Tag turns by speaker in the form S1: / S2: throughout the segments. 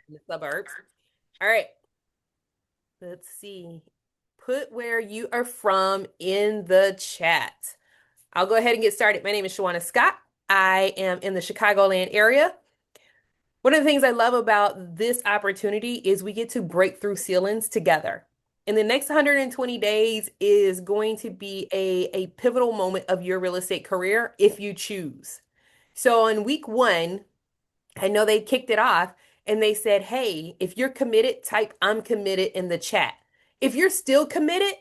S1: in the suburbs. All right. Let's see. Put where you are from in the chat. I'll go ahead and get started. My name is Shawana Scott. I am in the Chicagoland area. One of the things I love about this opportunity is we get to break through ceilings together. In the next 120 days is going to be a pivotal moment of your real estate career if you choose. So in week one, I know they kicked it off and they said, hey, if you're committed, type I'm committed in the chat. If you're still committed,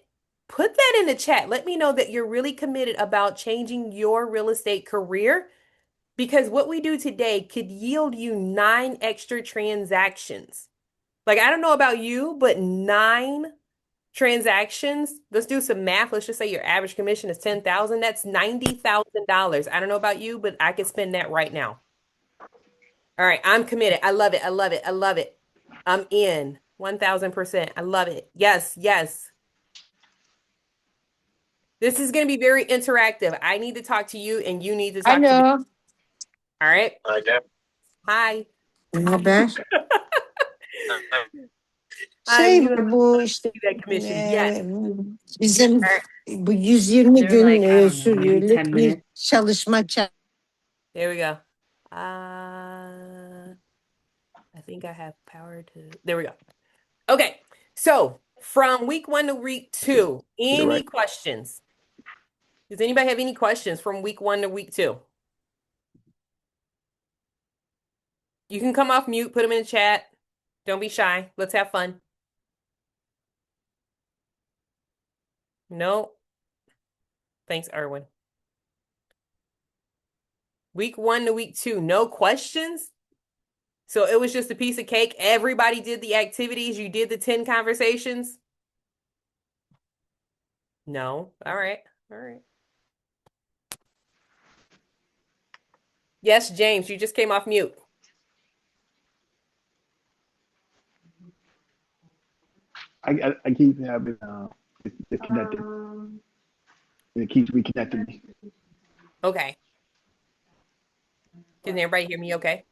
S1: put that in the chat. Let me know that you're really committed about changing your real estate career because what we do today could yield you 9 extra transactions. Like, I don't know about you, but 9 transactions. Let's do some math. Let's just say your average commission is 10,000. That's $90,000. I don't know about you, but I could spend that right now. All right, I'm committed. I love it. I love it. I love it. I'm in 1000%. I love it. Yes, yes. This is going to be very interactive. I need to talk to you and you need to talk to me.
S2: Alo.
S1: All right.
S3: Alo.
S1: Hi.
S2: Ne haber?
S1: I'm
S2: Şey
S1: doing
S2: var bu işte
S1: that commission. Yes.
S2: bizim
S1: All right.
S2: bu 120
S4: They're
S2: gün
S4: like, I don't know, maybe 10
S2: sürüyorluk bir
S4: minutes.
S2: çalışma
S1: There we go. I think I have power to. There we go. Okay. So from week one to week two, any questions? Does anybody have any questions from week one to week two? You can come off mute, put them in the chat. Don't be shy. Let's have fun. No. Thanks, Erwin. Week one to week two, no questions. So it was just a piece of cake. Everybody did the activities. You did the 10 conversations. No. All right. All right. Yes, James, you just came off mute.
S3: I keep having disconnected. It keeps reconnecting me.
S1: Okay. Can everybody hear me okay?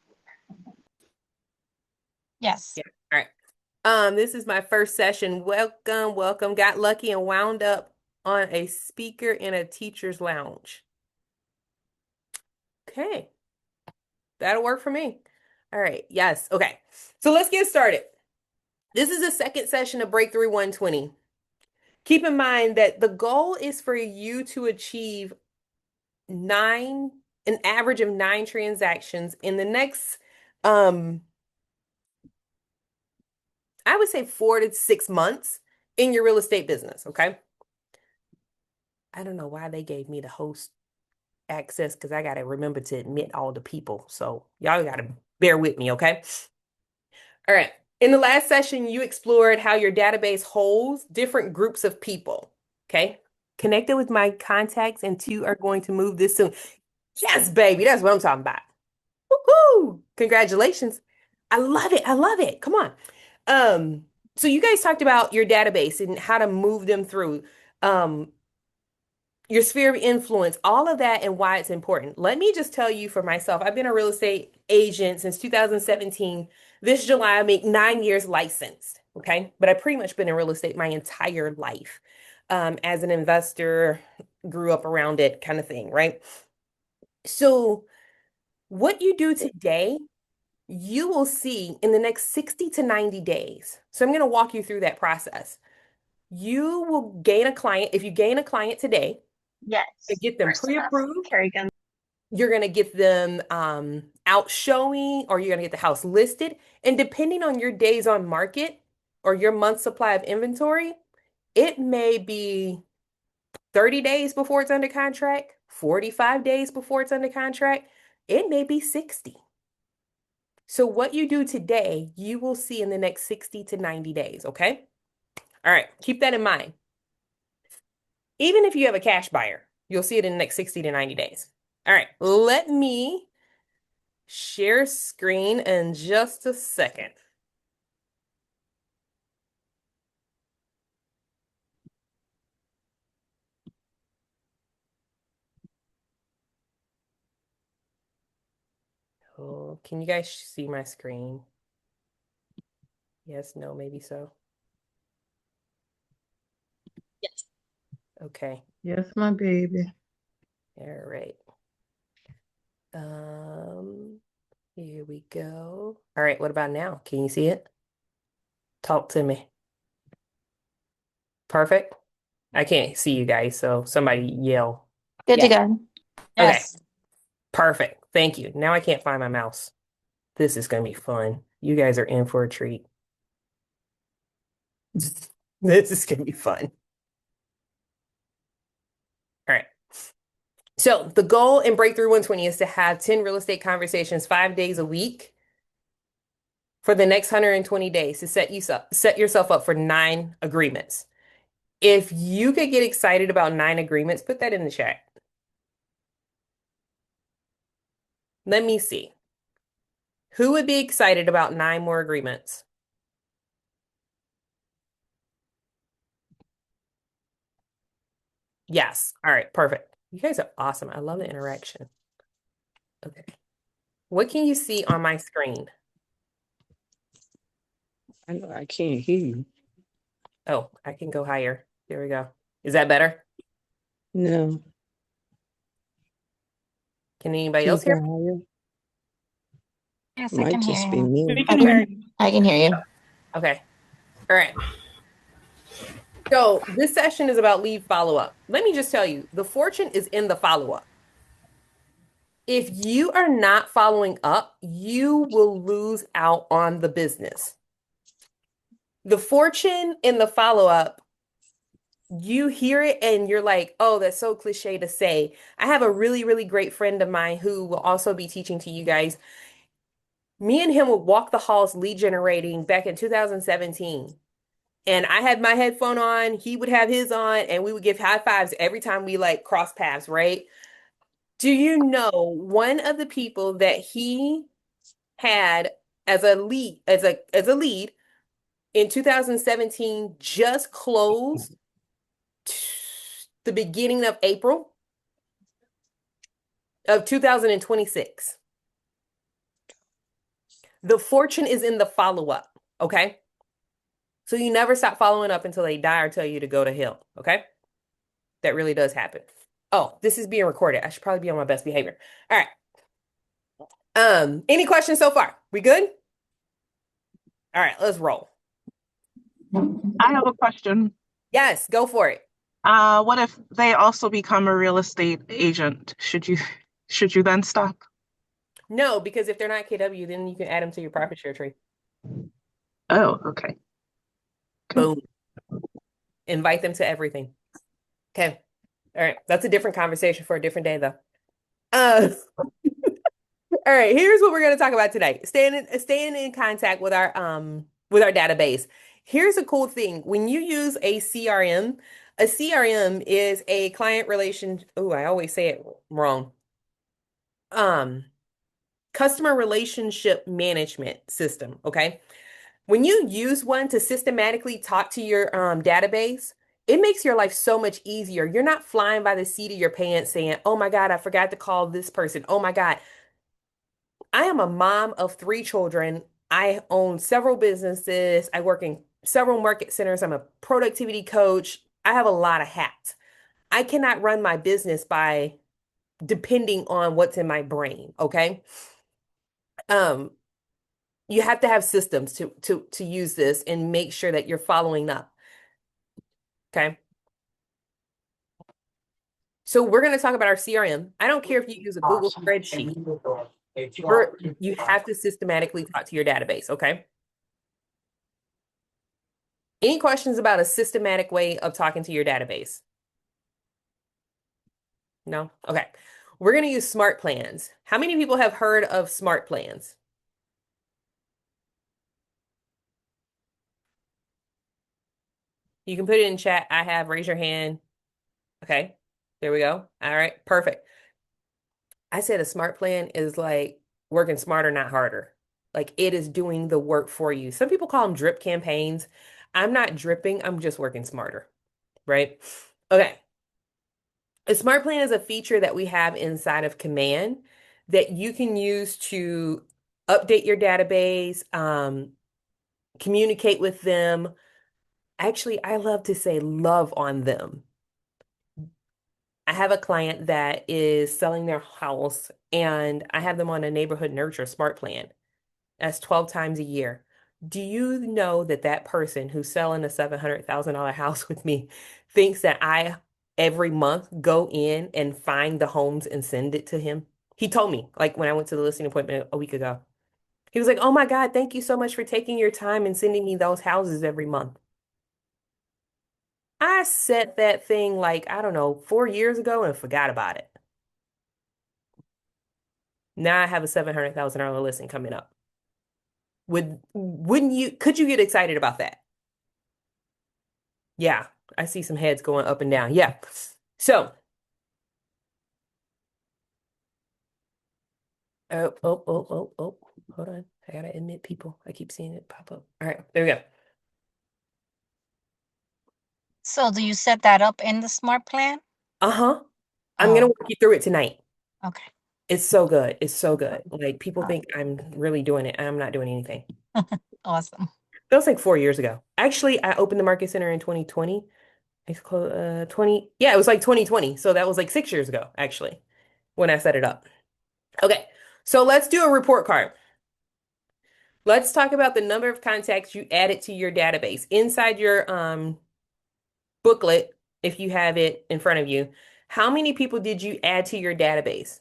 S2: Yes.
S1: Yeah. All right. This is my first session. Welcome, welcome. Got lucky and wound up on a speaker in a teacher's lounge. Okay. That'll work for me. All right. Yes. Okay. So let's get started. This is the second session of Breakthrough 120. Keep in mind that the goal is for you to achieve an average of 9 transactions in the next, I would say 4 to 6 months in your real estate business. Okay. I don't know why they gave me the host access because I got to remember to admit all the people. So y'all got to bear with me. Okay. All right. In the last session, you explored how your database holds different groups of people. Okay. Connected with my contacts, and 2 are going to move this soon. Yes, baby. That's what I'm talking about. Woohoo! Congratulations. I love it. I love it. Come on. So you guys talked about your database and how to move them through. Your sphere of influence, all of that and why it's important. Let me just tell you for myself, I've been a real estate agent since 2017. This July, I make 9 years licensed. Okay. But I've pretty much been in real estate my entire life. As an investor, grew up around it kind of thing, right? So what you do today, you will see in the next 60 to 90 days. So I'm going to walk you through that process. You will gain a client. If you gain a client today,
S5: Yes.
S1: to get them pre-approved. You're going to get them out showing, or you're going to get the house listed. And depending on your days on market or your month supply of inventory, it may be 30 days before it's under contract, 45 days before it's under contract. It may be 60. So what you do today, you will see in the next 60 to 90 days, okay? All right, keep that in mind. Even if you have a cash buyer, you'll see it in the next 60 to 90 days. All right, let me share screen in just a second. Oh, can you guys see my screen? Yes, no, maybe so.
S2: Yes.
S1: Okay.
S4: Yes, my baby.
S1: All right. Um, Here we go. All right, what about now? Can you see it? Talk to me. Perfect. I can't see you guys, so somebody yell.
S5: Good to
S1: Yeah.
S5: go.
S1: Okay,
S2: Yes.
S1: perfect. Thank you. Now I can't find my mouse. This is gonna be fun. You guys are in for a treat. This is gonna be fun. All right. So the goal in Breakthrough 120 is to have 10 real estate conversations 5 days a week for the next 120 days to set yourself up for 9 agreements. If you could get excited about 9 agreements, put that in the chat. Let me see. Who would be excited about 9 more agreements? Yes. All right, perfect. You guys are awesome. I love the interaction. Okay. What can you see on my screen?
S4: I know I can't hear you.
S1: Oh, I can go higher. There we go. Is that better?
S4: No.
S1: Can anybody
S4: Can you
S1: else hear
S4: go higher?
S2: Yes, I
S4: Might
S2: can hear
S4: just be
S2: you.
S4: me.
S5: We can
S1: me?
S5: hear
S1: Okay.
S5: you. I can hear you.
S1: Okay. All right. So this session is about lead follow-up. Let me just tell you, the fortune is in the follow-up. If you are not following up, you will lose out on the business. The fortune in the follow-up, you hear it and you're like, oh, that's so cliche to say. I have a really, really great friend of mine who will also be teaching to you guys. Me and him would walk the halls lead generating back in 2017. And I had my headphone on, he would have his on, and we would give high fives every time we like cross paths, right? Do you know one of the people that he had as a lead in 2017 just closed the beginning of April of 2026. The fortune is in the follow-up, okay? So you never stop following up until they die or tell you to go to hell, okay? That really does happen. Oh, this is being recorded. I should probably be on my best behavior. All right. Any questions so far? We good? All right, let's roll.
S6: I have a question.
S1: Yes, go for it.
S6: What if they also become a real estate agent? Should you then stop?
S1: No, because if they're not KW, then you can add them to your profit share tree.
S6: Oh, okay.
S1: Boom. Invite them to everything. Okay. All right. That's a different conversation for a different day, though. Uh, all right. Here's what we're going to talk about today. Staying in contact with our database. Here's a cool thing. When you use a CRM is a client relation. Oh, I always say it wrong. Um, Customer relationship management system. Okay. When you use one to systematically talk to your database, it makes your life so much easier. You're not flying by the seat of your pants saying, oh my God, I forgot to call this person. Oh my God. I am a mom of 3 children. I own several businesses. I work in several market centers. I'm a productivity coach. I have a lot of hats. I cannot run my business by depending on what's in my brain. Okay. Um, you have to have systems to use this and make sure that you're following up. Okay. So we're going to talk about our CRM. I don't care if you use a Google spreadsheet. You have to systematically talk to your database, okay? Any questions about a systematic way of talking to your database? No? Okay. We're going to use smart plans. How many people have heard of smart plans? You can put it in chat. I have, raise your hand. Okay. There we go. All right. Perfect. I said a smart plan is like working smarter, not harder. Like it is doing the work for you. Some people call them drip campaigns. I'm not dripping, I'm just working smarter, right? Okay. A smart plan is a feature that we have inside of Command that you can use to update your database, communicate with them. Actually, I love to say love on them. I have a client that is selling their house, and I have them on a neighborhood nurture smart plan. That's 12 times a year. Do you know that that person who's selling a $700,000 house with me thinks that I every month go in and find the homes and send it to him? He told me, like when I went to the listing appointment a week ago. He was like, "Oh my God, thank you so much for taking your time and sending me those houses every month." I set that thing like, I don't know, 4 years ago and forgot about it. Now I have a $700,000 listing coming up. Wouldn't you, could you get excited about that? Yeah, I see some heads going up and down. Yeah. So, oh. Hold on. I gotta admit people. I keep seeing it pop up. All right, there we go.
S2: So do you set that up in the smart plan?
S1: Uh-huh. I'm gonna
S2: Oh,
S1: walk you through it tonight.
S2: okay.
S1: It's so good. It's so good. Like people think I'm really doing it. I'm not doing anything.
S2: Awesome.
S1: That was like 4 years ago. Actually, I opened the Market Center in 2020. It's close, 20. Yeah, it was like 2020. So that was like 6 years ago, actually, when I set it up. Okay, so let's do a report card. Let's talk about the number of contacts you added to your database. Inside your booklet, if you have it in front of you, how many people did you add to your database?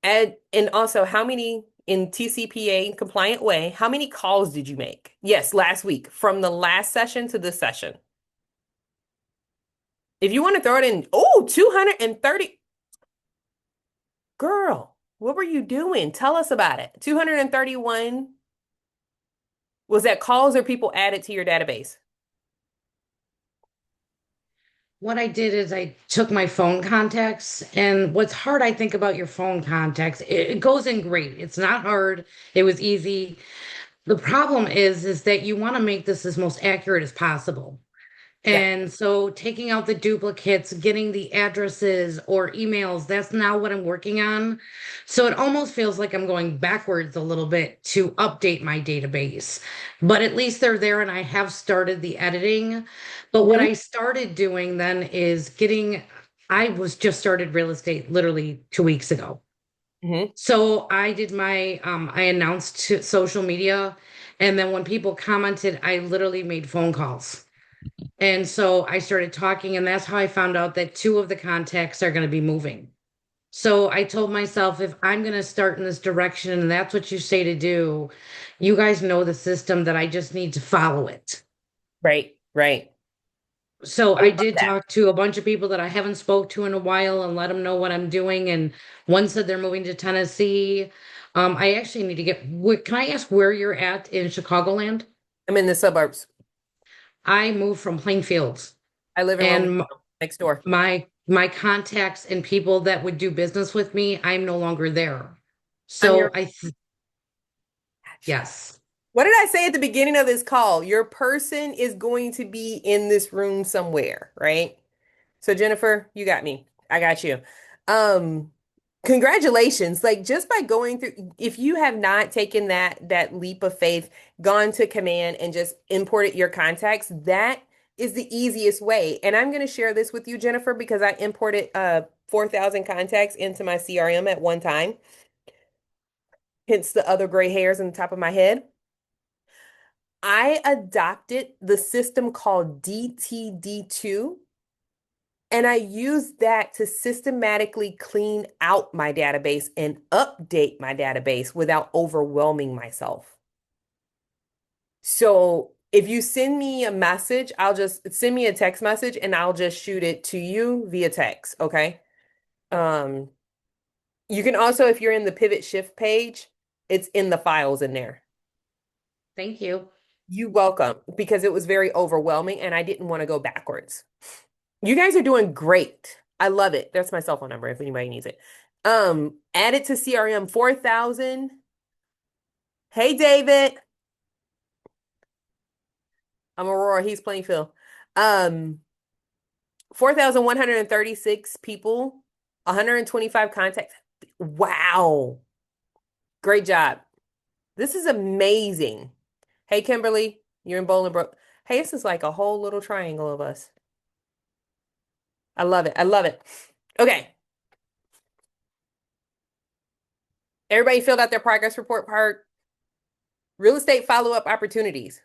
S1: And also, how many in TCPA compliant way, how many calls did you make? Yes, last week, from the last session to this session. If you want to throw it in, oh, 230. Girl, what were you doing? Tell us about it. 231. Was that calls or people added to your database?
S5: What I did is I took my phone contacts, and what's hard, I think, about your phone contacts, it goes in great. It's not hard. It was easy. The problem is that you want to make this as most accurate as possible.
S1: Yeah.
S5: And so taking out the duplicates, getting the addresses or emails, that's now what I'm working on. So it almost feels like I'm going backwards a little bit to update my database. But at least they're there and I have started the editing. But what
S1: Mhm.
S5: I started doing then is I was just started real estate literally 2 weeks ago.
S1: Mhm.
S5: So I did I announced to social media, and then when people commented, I literally made phone calls. And so I started talking, and that's how I found out that two of the contacts are going to be moving. So I told myself, if I'm going to start in this direction and that's what you say to do, you guys know the system that I just need to follow it.
S1: Right, right.
S5: So
S1: I
S5: I
S1: love
S5: did
S1: that.
S5: talk to a bunch of people that I haven't spoke to in a while and let them know what I'm doing. And one said they're moving to Tennessee. I actually need to can I ask where you're at in Chicagoland?
S1: I'm in the suburbs.
S5: I moved from Plainfield,
S1: I live in
S5: and
S1: Roman next door.
S5: my contacts and people that would do business with me, I'm no longer there.
S1: I'm your
S5: So yes.
S1: What did I say at the beginning of this call? Your person is going to be in this room somewhere, right? So Jennifer, you got me. I got you. Um, Congratulations. Like just by going through, if you have not taken that leap of faith, gone to command and just imported your contacts, that is the easiest way. And I'm going to share this with you, Jennifer, because I imported 4,000 contacts into my CRM at one time, hence the other gray hairs on the top of my head. I adopted the system called DTD2, and I used that to systematically clean out my database and update my database without overwhelming myself. So if you send me a message, I'll just send me a text message and I'll just shoot it to you via text, okay? Um, you can also, if you're in the pivot shift page, it's in the files in there.
S5: Thank you.
S1: You welcome, because it was very overwhelming and I didn't want to go backwards. You guys are doing great. I love it. That's my cell phone number if anybody needs it. Add it to CRM 4,000. Hey, David. I'm Aurora. He's Plainfield. 4,136 people, 125 contacts. Wow. Great job. This is amazing. Hey, Kimberly, you're in Bolingbrook. Hey, this is like a whole little triangle of us. I love it. I love it. Okay. Everybody filled out their progress report part. Real estate follow-up opportunities.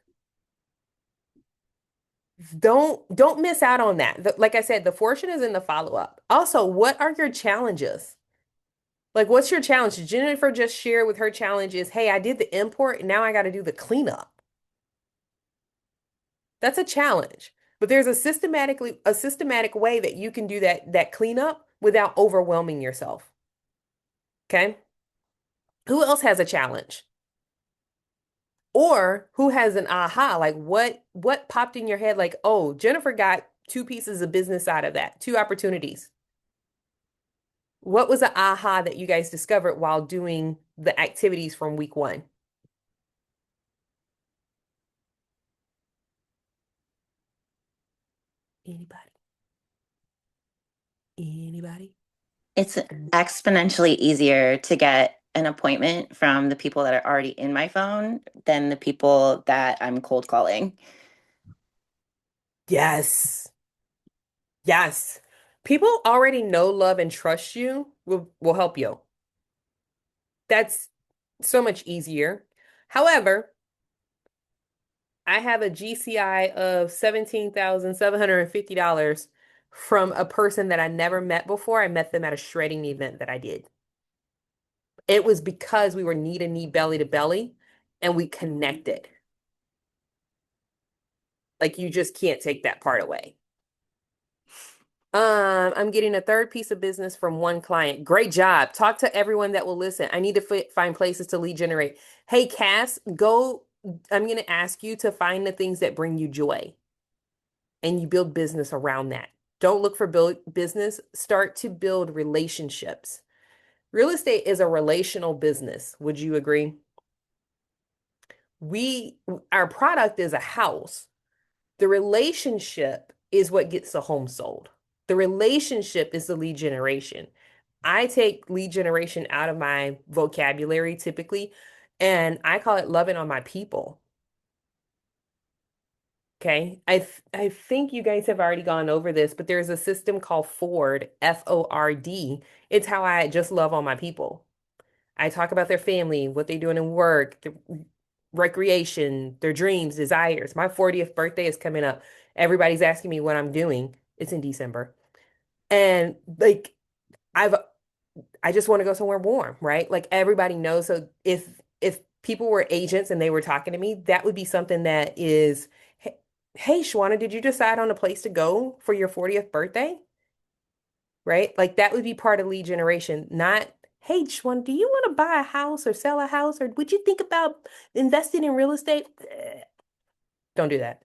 S1: Don't miss out on that. Like I said, the fortune is in the follow-up. Also, what are your challenges? Like, what's your challenge? Jennifer just shared with her challenge is, hey, I did the import and now I got to do the cleanup. That's a challenge. But there's a systematic way that you can do that cleanup without overwhelming yourself. Okay? Who else has a challenge? Or who has an aha? Like what popped in your head like, "Oh, Jennifer got two pieces of business out of that, two opportunities." What was the aha that you guys discovered while doing the activities from week 1? Anybody? Anybody?
S7: It's exponentially easier to get an appointment from the people that are already in my phone than the people that I'm cold calling.
S1: Yes. Yes. People already know, love, and trust you will help you. That's so much easier. However, I have a GCI of $17,750 from a person that I never met before. I met them at a shredding event that I did. It was because we were knee to knee, belly to belly, and we connected. Like you just can't take that part away. I'm getting a third piece of business from one client. Great job. Talk to everyone that will listen. I need to find places to lead generate. Hey, Cass, go. I'm going to ask you to find the things that bring you joy and you build business around that. Don't look for business. Start to build relationships. Real estate is a relational business. Would you agree? Our product is a house. The relationship is what gets the home sold. The relationship is the lead generation. I take lead generation out of my vocabulary typically, and I call it loving on my people. Okay. I think you guys have already gone over this, but there's a system called Ford, FORD. It's how I just love on my people. I talk about their family, what they're doing in work, their recreation, their dreams, desires. My 40th birthday is coming up. Everybody's asking me what I'm doing. It's in December. And like I've I just want to go somewhere warm, right? Like everybody knows. So if people were agents and they were talking to me, that would be something that is, hey, Shawana, did you decide on a place to go for your 40th birthday? Right? Like that would be part of lead generation, not, hey, Shawana, do you want to buy a house or sell a house? Or would you think about investing in real estate? Don't do that.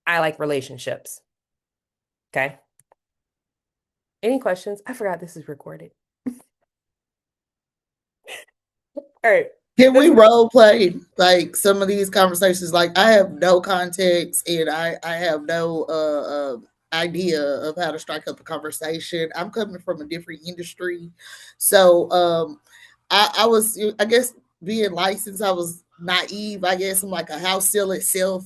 S1: I like relationships. Okay. Any questions? I forgot this is recorded. All right.
S8: Can we
S1: This
S8: role play like some of these conversations? Like I have no context and I have no idea of how to strike up a conversation. I'm coming from a different industry, so I was, I guess, being licensed. I was naive. I guess I'm like a house sale itself.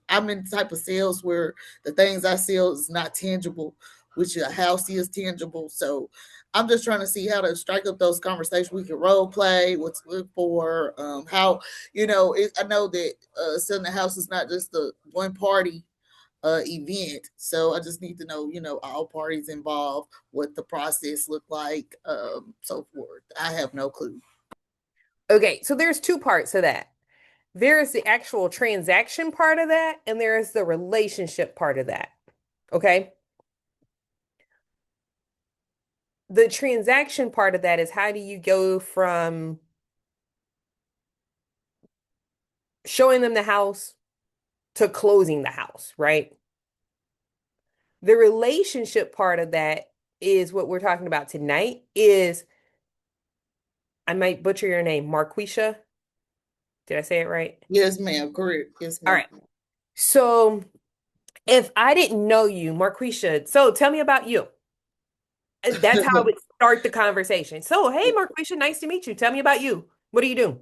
S8: I'm in the type of sales where the things I sell is not tangible, which a house is tangible. So I'm just trying to see how to strike up those conversations. We can role play, what's good for, how, I know that selling the house is not just the one party event. So I just need to know, all parties involved, what the process look like, so forth. I have no clue.
S1: Okay, so there's two parts to that. There is the actual transaction part of that, and there is the relationship part of that. Okay. The transaction part of that is how do you go from showing them the house to closing the house, right? The relationship part of that is what we're talking about tonight is, I might butcher your name, Marquisha. Did I say it right?
S8: Yes, ma'am. Correct. Yes,
S1: All
S8: ma'am.
S1: right. So if I didn't know you, Marquisha, so tell me about you. That's how I would start the conversation. So, hey, Marquisha, nice to meet you. Tell me about you. What do you do?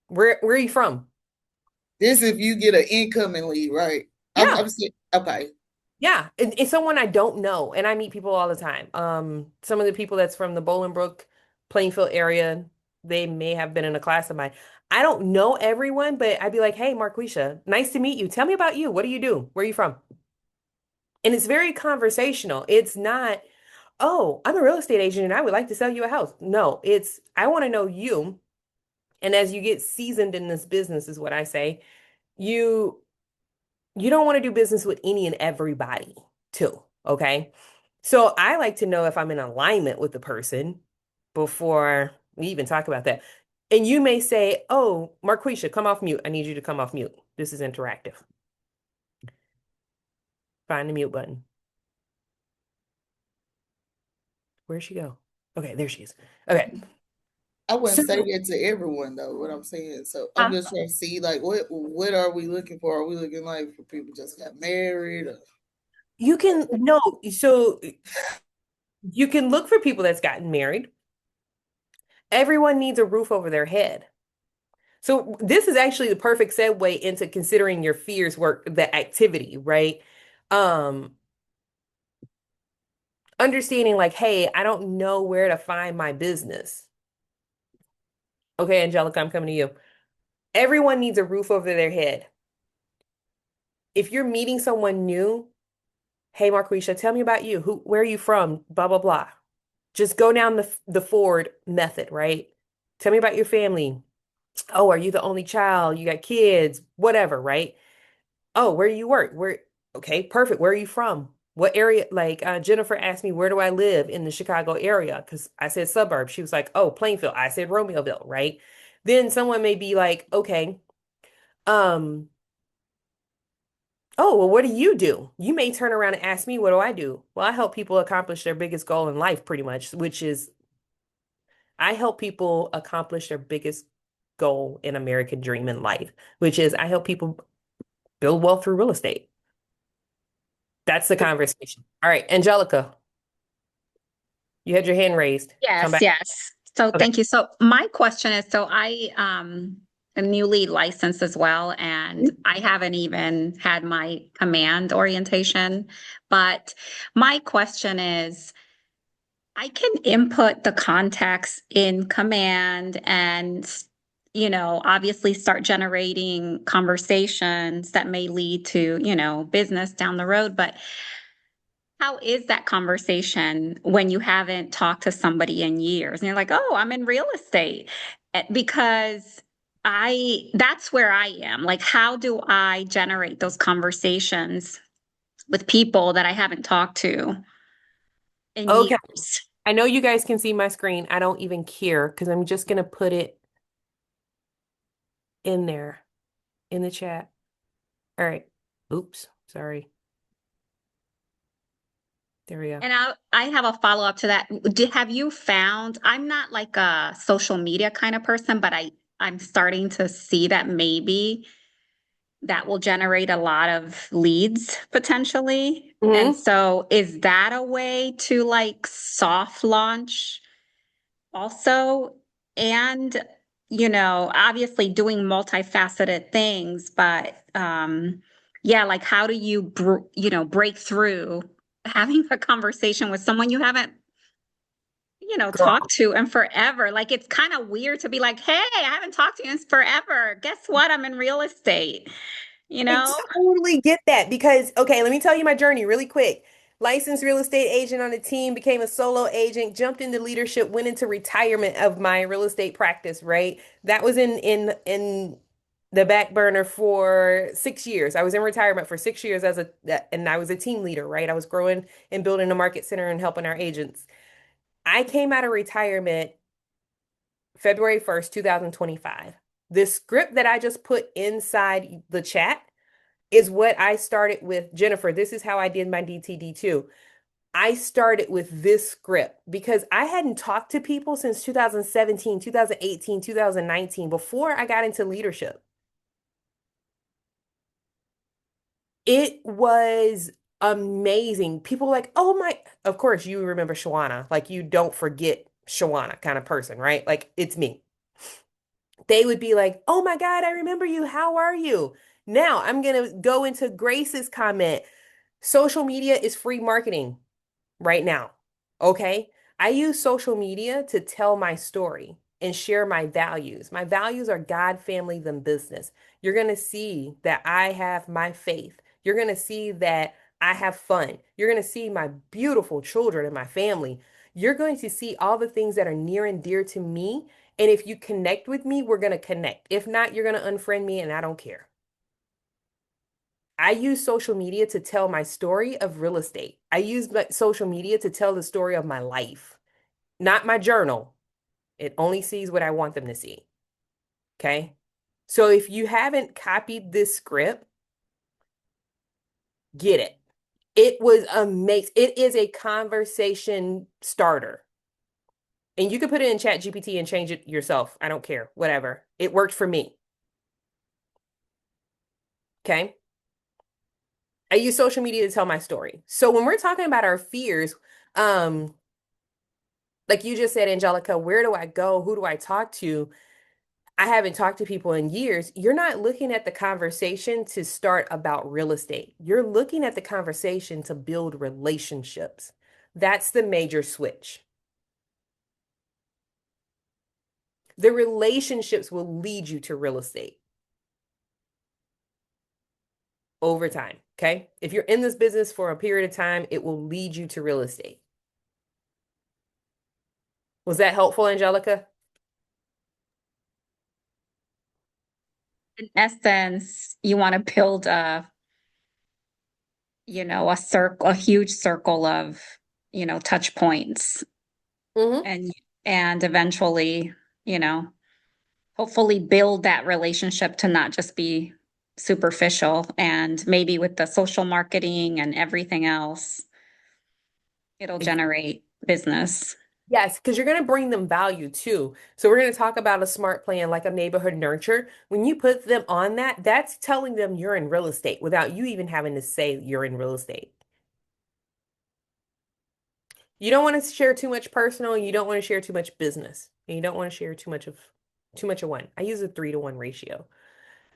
S1: Where are you from?
S8: This if you get an incoming lead, right?
S1: Yeah.
S8: I'm saying, okay.
S1: Yeah, it's someone I don't know, and I meet people all the time. Some of the people that's from the Bolingbrook, Plainfield area, they may have been in a class of mine. I don't know everyone, but I'd be like, "Hey, Marquisha, nice to meet you. Tell me about you. What do you do? Where are you from?" And it's very conversational. It's not, "Oh, I'm a real estate agent and I would like to sell you a house." No, it's I want to know you. And as you get seasoned in this business, is what I say, you you don't want to do business with any and everybody too, okay? So I like to know if I'm in alignment with the person before we even talk about that. And you may say, "Oh, Marquisha, come off mute. I need you to come off mute. This is interactive." Find the mute button. Where'd she go? Okay, there she is. Okay.
S8: I wouldn't
S1: So
S8: say that to everyone though, what I'm saying. So I'm just trying to see like what are we looking for? Are we looking like for people just got married? Or...
S1: you can no, so you can look for people that's gotten married. Everyone needs a roof over their head. So this is actually the perfect segue into considering your fears work, the activity, right? Um, Understanding like, hey, I don't know where to find my business. Okay, Angelica, I'm coming to you. Everyone needs a roof over their head. If you're meeting someone new, hey, Marquisha, tell me about you. Where are you from? Blah, blah, blah. Just go down the Ford method, right? Tell me about your family. Oh, are you the only child? You got kids, whatever, right? Oh, where do you work? Okay, perfect. Where are you from? What area? Like Jennifer asked me, where do I live in the Chicago area? Because I said suburb. She was like, oh, Plainfield. I said Romeoville, right? Then someone may be like, okay, um, oh, well, what do you do? You may turn around and ask me, what do I do? Well, I help people accomplish their biggest goal in life, pretty much, which is I help people accomplish their biggest goal in American dream in life, which is I help people build wealth through real estate. That's the conversation. All right, Angelica, you had your hand raised. Come
S9: Yes,
S1: back.
S9: yes. So
S1: Okay.
S9: thank you. So my question is, so I am newly licensed as well, and I haven't even had my command orientation. But my question is, I can input the contacts in command and obviously start generating conversations that may lead to, business down the road. But how is that conversation when you haven't talked to somebody in years and you're like, oh, I'm in real estate? Because that's where I am. Like, how do I generate those conversations with people that I haven't talked to in
S1: Okay.
S9: years?
S1: I know you guys can see my screen. I don't even care because I'm just gonna put it in there in the chat. All right. Oops. Sorry. There we go.
S9: And I have a follow up to that. Have you found, I'm not like a social media kind of person, but I'm starting to see that maybe that will generate a lot of leads potentially. And
S1: Hmm.
S9: so is that a way to like soft launch also? And, obviously doing multifaceted things, but yeah, like how do you, break through having a conversation with someone you haven't,
S1: Girl.
S9: talked to in forever? Like it's kind of weird to be like, hey, I haven't talked to you in forever. Guess what? I'm in real estate, you
S1: I
S9: know?
S1: totally get that because, okay, let me tell you my journey really quick. Licensed real estate agent on the team, became a solo agent, jumped into leadership, went into retirement of my real estate practice, right? That was in the back burner for 6 years. I was in retirement for 6 years and I was a team leader, right? I was growing and building a market center and helping our agents. I came out of retirement February 1st, 2025. This script that I just put inside the chat is what I started with Jennifer. This is how I did my DTD too. I started with this script because I hadn't talked to people since 2017, 2018, 2019, before I got into leadership. It was amazing. People like, oh my, of course you remember Shawana. Like you don't forget Shawana kind of person, right? Like it's me. They would be like, oh my God, I remember you. How are you? Now I'm gonna go into Grace's comment. Social media is free marketing right now. Okay. I use social media to tell my story and share my values. My values are God, family, then business. You're going to see that I have my faith. You're going to see that I have fun. You're going to see my beautiful children and my family. You're going to see all the things that are near and dear to me. And if you connect with me, we're going to connect. If not, you're going to unfriend me and I don't care. I use social media to tell my story of real estate. I use social media to tell the story of my life, not my journal. It only sees what I want them to see. Okay. So if you haven't copied this script, get it. It was amazing. It is a conversation starter. And you can put it in Chat GPT and change it yourself. I don't care. Whatever. It worked for me. Okay. I use social media to tell my story. So when we're talking about our fears, um, like you just said, Angelica, where do I go? Who do I talk to? I haven't talked to people in years. You're not looking at the conversation to start about real estate. You're looking at the conversation to build relationships. That's the major switch. The relationships will lead you to real estate over time. Okay. If you're in this business for a period of time, it will lead you to real estate. Was that helpful, Angelica?
S9: In essence, you want to build a huge circle of, touch points
S1: Mm-hmm.
S9: and eventually, you know, hopefully build that relationship to not just be superficial, and maybe with the social marketing and everything else, it'll generate business.
S1: Yes, because you're going to bring them value too. So we're going to talk about a smart plan like a neighborhood nurture. When you put them on that, that's telling them you're in real estate without you even having to say you're in real estate. You don't want to share too much personal, you don't want to share too much business, and you don't want to share too much of one. I use a 3-to-1 ratio.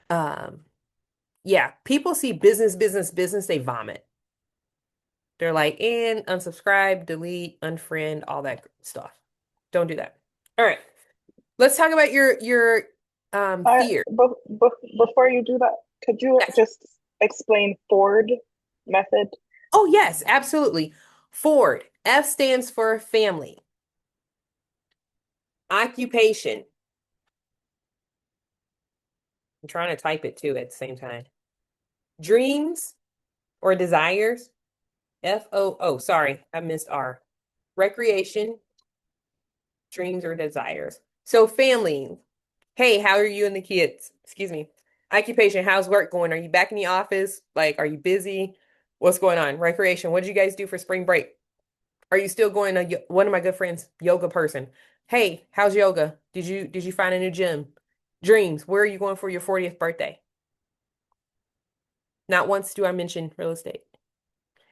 S1: Um, yeah, people see business, business, business, they vomit. They're like, and unsubscribe, delete, unfriend, all that stuff. Don't do that. All right. Let's talk about your fear.
S6: Before you do that, could you
S1: Yes.
S6: just explain Ford method?
S1: Oh, yes, absolutely. Ford. F stands for family. Occupation. I'm trying to type it too at the same time. Dreams or desires. FOO. Sorry, I missed R. Recreation, dreams or desires. So family. Hey, how are you and the kids? Excuse me. Occupation, how's work going? Are you back in the office? Like, are you busy? What's going on? Recreation, what did you guys do for spring break? Are you still going to one of my good friends, yoga person? Hey, how's yoga? Did you find a new gym? Dreams, where are you going for your 40th birthday? Not once do I mention real estate.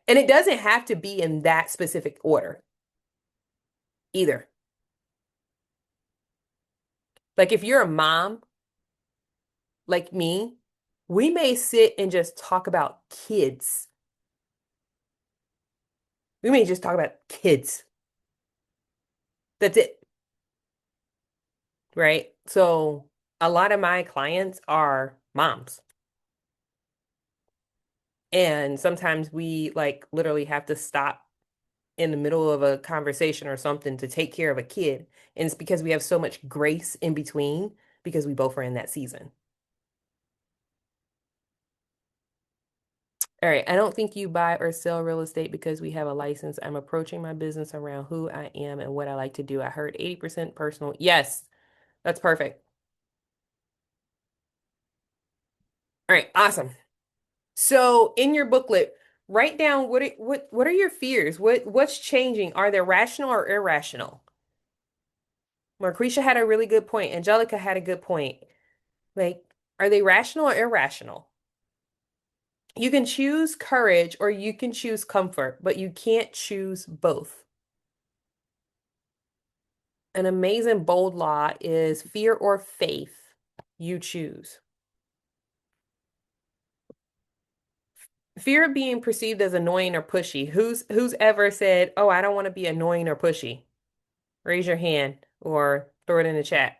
S1: And it doesn't have to be in that specific order either. Like if you're a mom like me, we may sit and just talk about kids. We may just talk about kids. That's it, right? So a lot of my clients are moms. And sometimes we like literally have to stop in the middle of a conversation or something to take care of a kid. And it's because we have so much grace in between because we both are in that season. All right. I don't think you buy or sell real estate because we have a license. I'm approaching my business around who I am and what I like to do. I heard 80% personal. Yes, that's perfect. All right. Awesome. So in your booklet, write down what are your fears? What's changing? Are they rational or irrational? Marquisha had a really good point. Angelica had a good point. Like, are they rational or irrational? You can choose courage or you can choose comfort, but you can't choose both. An amazing bold law is fear or faith. You choose. Fear of being perceived as annoying or pushy. Who's ever said, "Oh, I don't want to be annoying or pushy"? Raise your hand or throw it in the chat,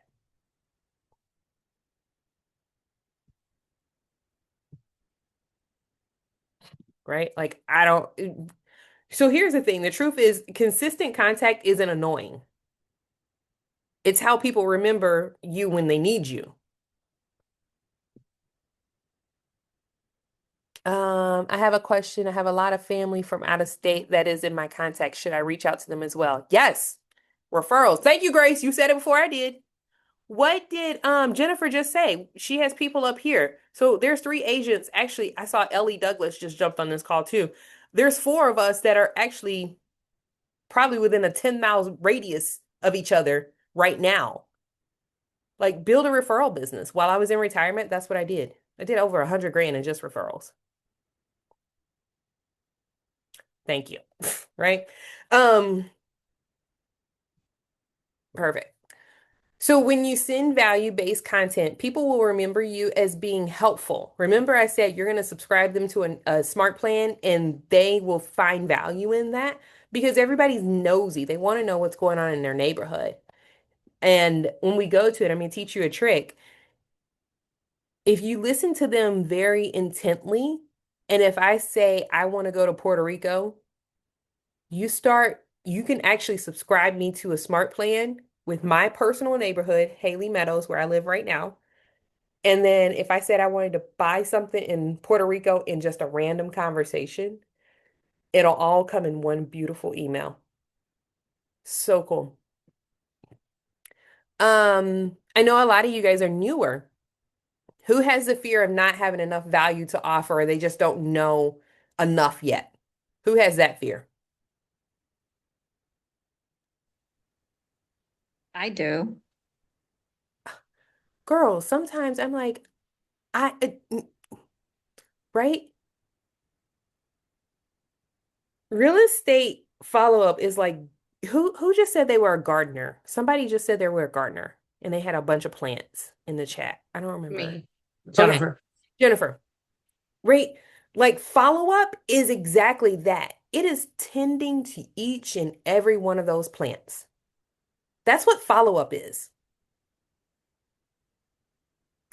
S1: right? Like I don't. So here's the thing. The truth is consistent contact isn't annoying. It's how people remember you when they need you. I have a question. I have a lot of family from out of state that is in my contact. Should I reach out to them as well? Yes. Referrals. Thank you, Grace. You said it before I did. What did Jennifer just say? She has people up here. So there's 3 agents. Actually, I saw Ellie Douglas just jumped on this call too. There's 4 of us that are actually probably within a 10 miles radius of each other right now. Like build a referral business. While I was in retirement, that's what I did. I did over 100 grand in just referrals. Thank you. Right? Um, Perfect. So when you send value-based content, people will remember you as being helpful. Remember I said you're going to subscribe them to a smart plan and they will find value in that because everybody's nosy. They want to know what's going on in their neighborhood. And when we go to it, I'm going to teach you a trick. If you listen to them very intently, and if I say I want to go to Puerto Rico, you can actually subscribe me to a smart plan with my personal neighborhood, Haley Meadows, where I live right now. And then if I said I wanted to buy something in Puerto Rico in just a random conversation, it'll all come in one beautiful email. So cool. I know a lot of you guys are newer. Who has the fear of not having enough value to offer or they just don't know enough yet? Who has that fear?
S9: I do.
S1: Girls, sometimes I'm like, right? Real estate follow-up is like, who just said they were a gardener? Somebody just said they were a gardener and they had a bunch of plants in the chat. I don't remember.
S5: Me,
S1: Okay,
S5: Jennifer.
S1: Jennifer, right? Like follow-up is exactly that. It is tending to each and every one of those plants. That's what follow-up is.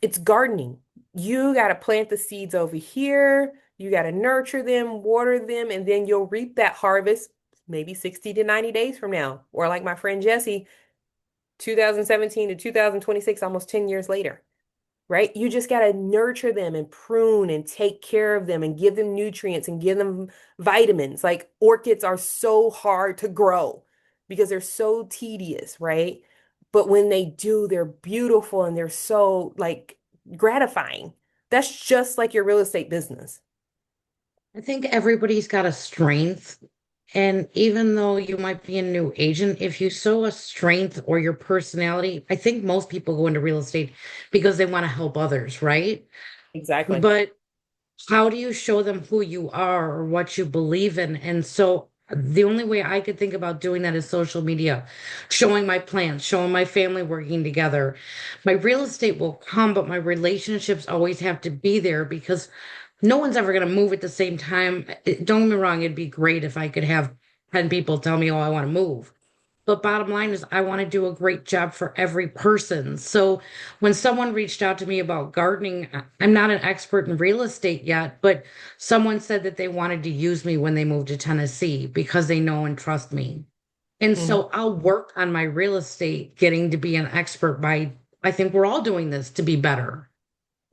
S1: It's gardening. You got to plant the seeds over here. You got to nurture them, water them, and then you'll reap that harvest maybe 60 to 90 days from now. Or like my friend Jesse, 2017 to 2026, almost 10 years later, right? You just got to nurture them and prune and take care of them and give them nutrients and give them vitamins. Like orchids are so hard to grow because they're so tedious, right? But when they do, they're beautiful and they're so like gratifying. That's just like your real estate business.
S5: I think everybody's got a strength. And even though you might be a new agent, if you show a strength or your personality, I think most people go into real estate because they want to help others, right?
S1: Exactly.
S5: But how do you show them who you are or what you believe in? And so the only way I could think about doing that is social media, showing my plans, showing my family working together. My real estate will come, but my relationships always have to be there because no one's ever going to move at the same time. Don't get me wrong, it'd be great if I could have 10 people tell me, oh, I want to move. But bottom line is, I want to do a great job for every person. So when someone reached out to me about gardening, I'm not an expert in real estate yet, but someone said that they wanted to use me when they moved to Tennessee because they know and trust me. And
S1: Mhm.
S5: so I'll work on my real estate, getting to be an expert by, I think we're all doing this to be better.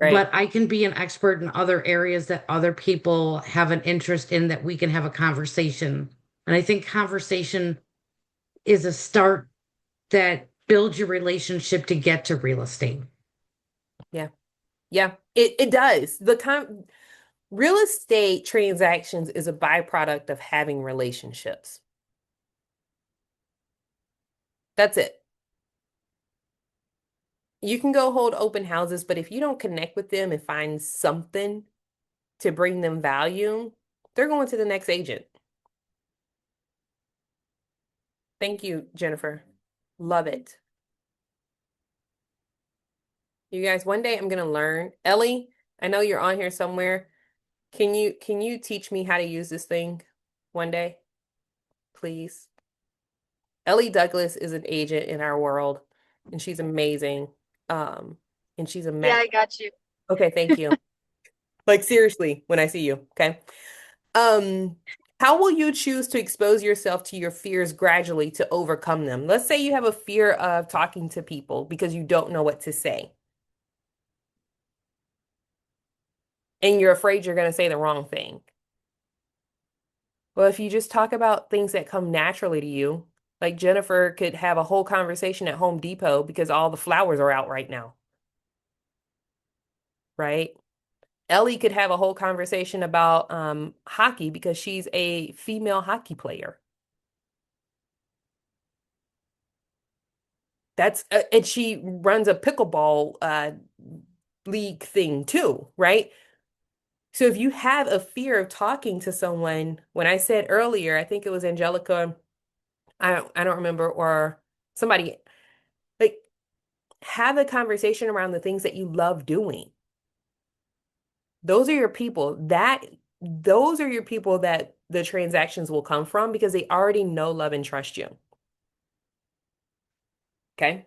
S1: Right.
S5: But I can be an expert in other areas that other people have an interest in that we can have a conversation. And I think conversation is a start that builds your relationship to get to real estate.
S1: Yeah. Yeah. It does. Real estate transactions is a byproduct of having relationships. That's it. You can go hold open houses, but if you don't connect with them and find something, to bring them value, they're going to the next agent. Thank you, Jennifer. Love it. You guys, one day I'm gonna learn. Ellie, I know you're on here somewhere. Can you teach me how to use this thing one day, please? Ellie Douglas is an agent in our world, and she's amazing. Um, and she's a
S10: Yeah,
S1: mat.
S10: I got you.
S1: Okay, thank you. Like seriously, when I see you, okay? Um, how will you choose to expose yourself to your fears gradually to overcome them? Let's say you have a fear of talking to people because you don't know what to say, and you're afraid you're going to say the wrong thing. Well, if you just talk about things that come naturally to you, like Jennifer could have a whole conversation at Home Depot because all the flowers are out right now, right? Ellie could have a whole conversation about hockey because she's a female hockey player. And she runs a pickleball league thing too, right? So if you have a fear of talking to someone, when I said earlier, I think it was Angelica, I don't remember, or somebody, like have a conversation around the things that you love doing. Those are your people. Those are your people that the transactions will come from because they already know, love, and trust you. Okay.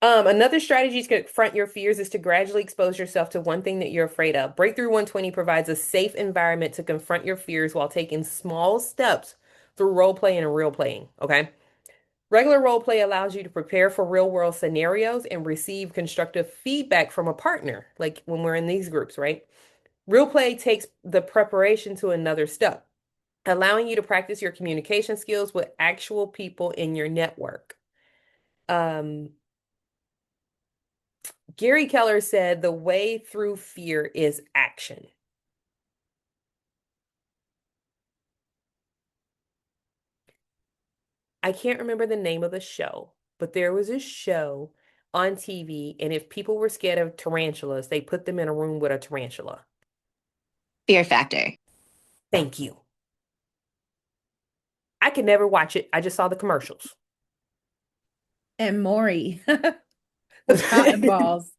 S1: Another strategy to confront your fears is to gradually expose yourself to one thing that you're afraid of. Breakthrough 120 provides a safe environment to confront your fears while taking small steps through role playing and real playing. Okay. Regular role play allows you to prepare for real world scenarios and receive constructive feedback from a partner, like when we're in these groups, right? Real play takes the preparation to another step, allowing you to practice your communication skills with actual people in your network. Um, Gary Keller said the way through fear is action. I can't remember the name of the show, but there was a show on TV, and if people were scared of tarantulas, they put them in a room with a tarantula.
S7: Fear factor.
S1: Thank you. I could never watch it. I just saw the commercials.
S11: And Maury with cotton balls.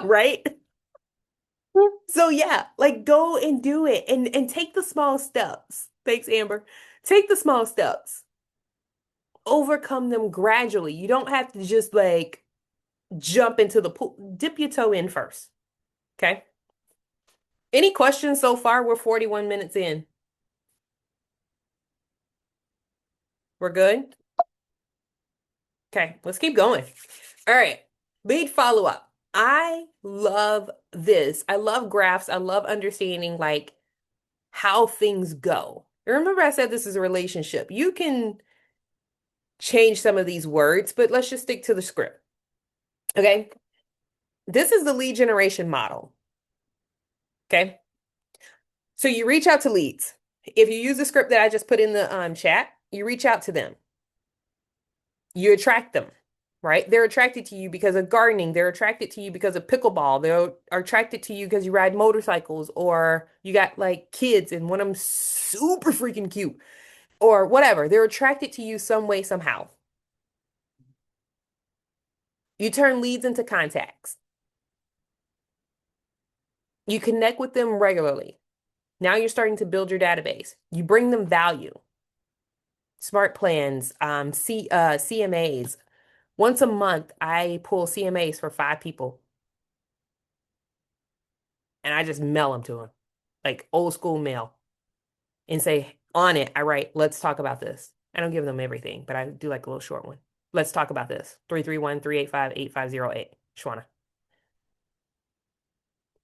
S1: Right? So yeah, like go and do it and take the small steps. Thanks, Amber. Take the small steps. Overcome them gradually. You don't have to just like jump into the pool. Dip your toe in first. Okay? Any questions so far? We're 41 minutes in. We're good? Okay, let's keep going. All right. Lead follow-up. I love this. I love graphs. I love understanding like how things go. Remember I said this is a relationship. You can change some of these words, but let's just stick to the script. Okay. This is the lead generation model. Okay. So you reach out to leads. If you use the script that I just put in the chat, you reach out to them. You attract them, right? They're attracted to you because of gardening. They're attracted to you because of pickleball. They're attracted to you because you ride motorcycles or you got like kids and one of them super freaking cute or whatever. They're attracted to you some way, somehow. You turn leads into contacts. You connect with them regularly. Now you're starting to build your database. You bring them value. Smart plans, CMAs. Once a month, I pull CMAs for 5 people and I just mail them to them, like old school mail, and say, on it, I write, let's talk about this. I don't give them everything, but I do like a little short one. Let's talk about this. 331-385-8508. Shwana.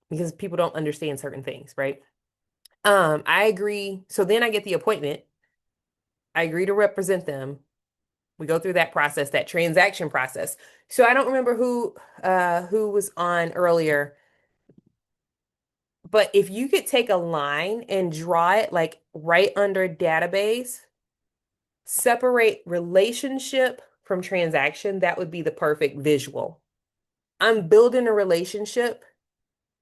S1: Because people don't understand certain things, right? I agree. So then I get the appointment. I agree to represent them. We go through that process, that transaction process. So I don't remember who was on earlier, but if you could take a line and draw it like right under database, separate relationship from transaction, that would be the perfect visual. I'm building a relationship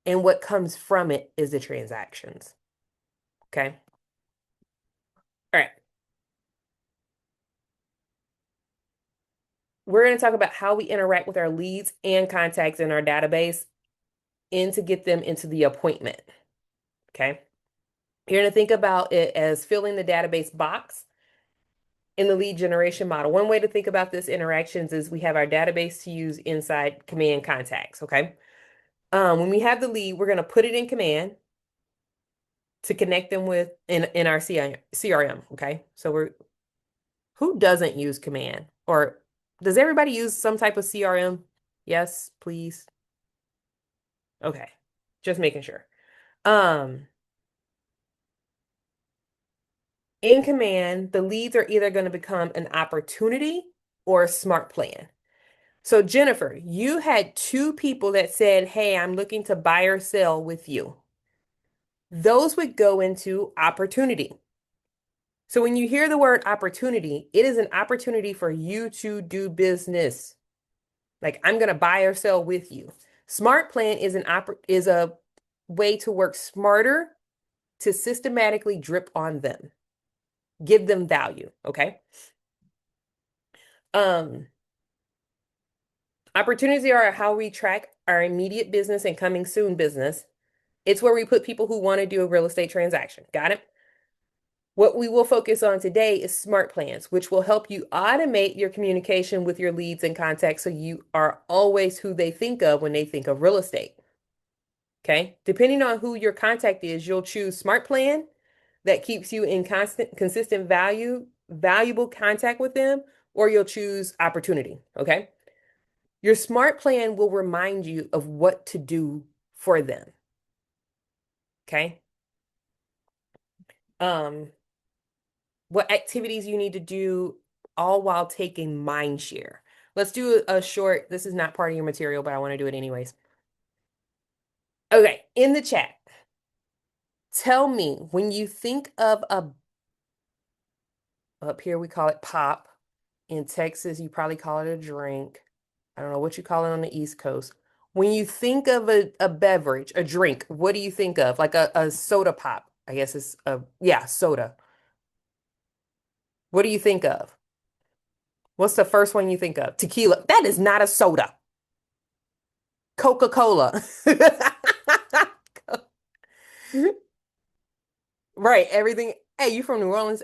S1: and what comes from it is the transactions. Okay. All right. We're going to talk about how we interact with our leads and contacts in our database and to get them into the appointment. Okay. You're going to think about it as filling the database box in the lead generation model. One way to think about this interactions is we have our database to use inside command contacts. Okay. When we have the lead, we're going to put it in command to connect them with in our CRM. Okay. So who doesn't use command, or does everybody use some type of CRM? Yes, please. Okay. Just making sure. In command, the leads are either going to become an opportunity or a smart plan. So Jennifer, you had two people that said, hey, I'm looking to buy or sell with you. Those would go into opportunity. So when you hear the word opportunity, it is an opportunity for you to do business. Like, I'm going to buy or sell with you. Smart plan is a way to work smarter to systematically drip on them. Give them value, okay? Opportunities are how we track our immediate business and coming soon business. It's where we put people who want to do a real estate transaction. Got it? What we will focus on today is smart plans, which will help you automate your communication with your leads and contacts so you are always who they think of when they think of real estate. Okay? Depending on who your contact is, you'll choose smart plan that keeps you in consistent valuable contact with them, or you'll choose opportunity. Okay? Your smart plan will remind you of what to do for them. Okay? What activities you need to do, all while taking mind share. Let's do a short, this is not part of your material, but I want to do it anyways. Okay, in the chat, tell me when you think of up here we call it pop. In Texas, you probably call it a drink. I don't know what you call it on the East Coast. When you think of a beverage, a drink, what do you think of? Like a soda pop. I guess it's soda. What do you think of? What's the first one you think of? Tequila. That is not a soda. Coca-Cola. Right, everything. Hey, you from New Orleans?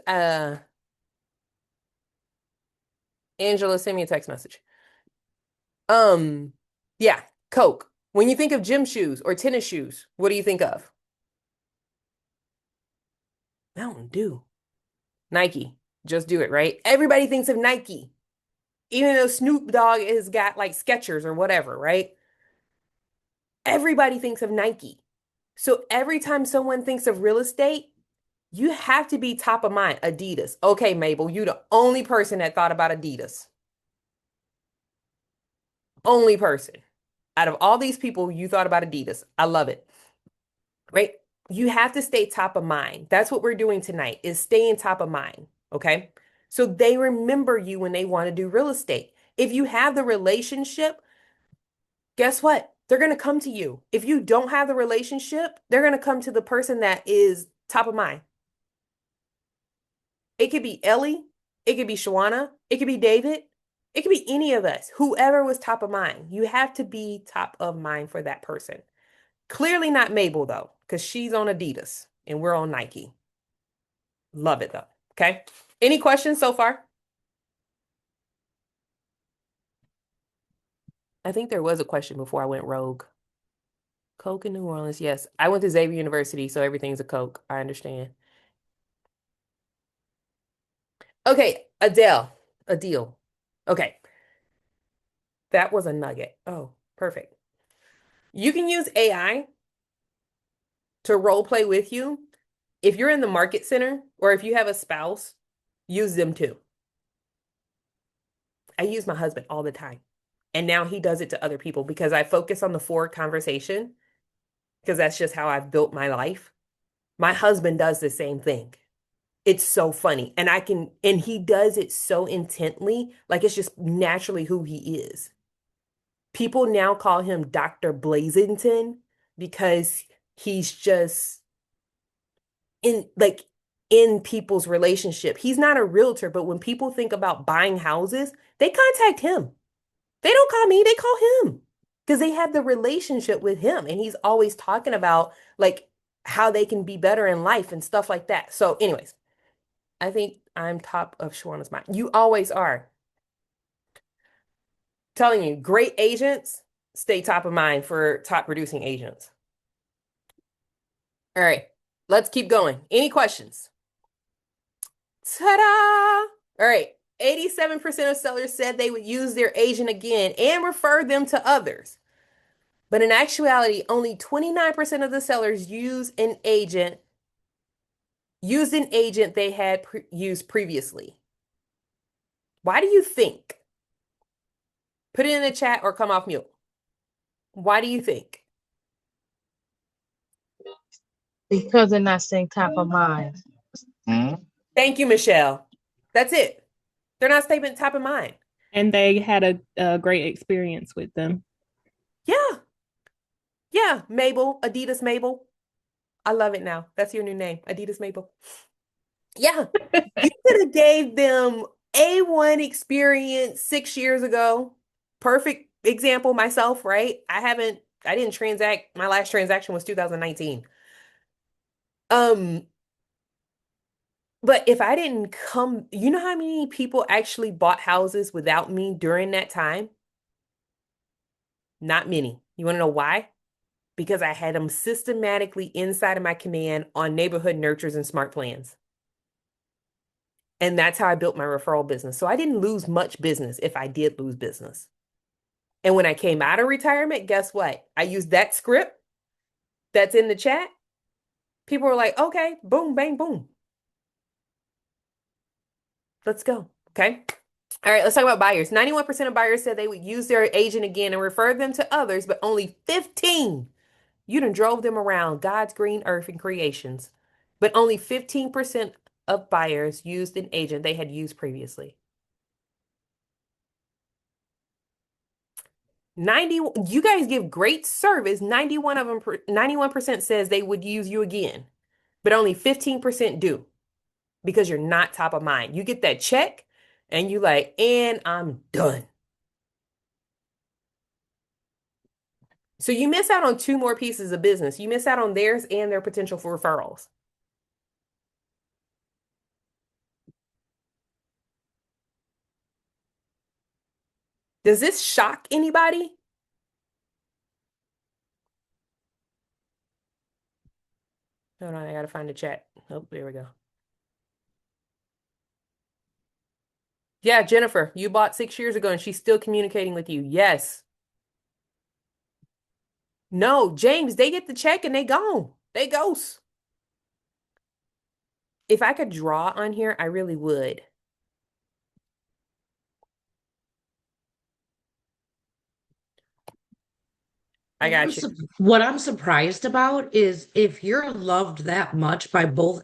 S1: Angela, send me a text message. Yeah, Coke. When you think of gym shoes or tennis shoes, what do you think of? Mountain Dew. Nike. Just do it, right? Everybody thinks of Nike. Even though Snoop Dogg has got like Skechers or whatever, right? Everybody thinks of Nike. So every time someone thinks of real estate, you have to be top of mind. Adidas. Okay, Mabel, you the only person that thought about Adidas. Only person. Out of all these people, you thought about Adidas. I love it. Right? You have to stay top of mind. That's what we're doing tonight, is staying top of mind. Okay? So they remember you when they want to do real estate. If you have the relationship, guess what? They're going to come to you. If you don't have the relationship, they're going to come to the person that is top of mind. It could be Ellie. It could be Shawana. It could be David. It could be any of us. Whoever was top of mind. You have to be top of mind for that person. Clearly not Mabel, though, because she's on Adidas and we're on Nike. Love it, though. Okay. Any questions so far? I think there was a question before I went rogue. Coke in New Orleans. Yes. I went to Xavier University, so everything's a Coke. I understand. Okay. Adele. Okay. That was a nugget. Oh, perfect. You can use AI to role play with you. If you're in the market center or if you have a spouse, use them too. I use my husband all the time. And now he does it to other people because I focus on the forward conversation because that's just how I've built my life. My husband does the same thing. It's so funny. And he does it so intently, like it's just naturally who he is. People now call him Dr. Blazington because he's just in like in people's relationship. He's not a realtor, but when people think about buying houses, they contact him. They don't call me, they call him because they have the relationship with him. And he's always talking about like how they can be better in life and stuff like that. So, anyways, I think I'm top of Shawana's mind. You always are. Telling you, great agents stay top of mind for top producing agents. All right, let's keep going. Any questions? Ta-da! All right, 87% of sellers said they would use their agent again and refer them to others. But in actuality, only 29% of the sellers used an agent they had used previously. Why do you think? Put it in the chat or come off mute. Why do you think?
S10: Because they're not staying top of mind.
S1: Thank you, Michelle. That's it. They're not staying top of mind.
S12: And they had a great experience with them.
S1: Yeah. Yeah, Mabel, Adidas Mabel. I love it now. That's your new name, Adidas Mabel. Yeah. You could have gave them A1 experience 6 years ago. Perfect example myself, right? I didn't transact. My last transaction was 2019. But if I didn't come, you know how many people actually bought houses without me during that time? Not many. You want to know why? Because I had them systematically inside of my command on neighborhood nurtures and smart plans. And that's how I built my referral business. So I didn't lose much business if I did lose business. And when I came out of retirement, guess what? I used that script that's in the chat. People were like, okay, boom, bang, boom. Let's go. Okay. All right, let's talk about buyers. 91% of buyers said they would use their agent again and refer them to others, but only 15. You done drove them around God's green earth and creations. But only 15% of buyers used an agent they had used previously. 90, you guys give great service. 91% says they would use you again, but only 15% do because you're not top of mind. You get that check and you like, and I'm done. So you miss out on two more pieces of business. You miss out on theirs and their potential for referrals. Does this shock anybody? Hold on, I gotta find the chat. Oh, there we go. Yeah, Jennifer, you bought 6 years ago and she's still communicating with you. Yes. No, James, they get the check and they gone. They ghost. If I could draw on here, I really would. I got you.
S5: What I'm surprised about is if you're loved that much by both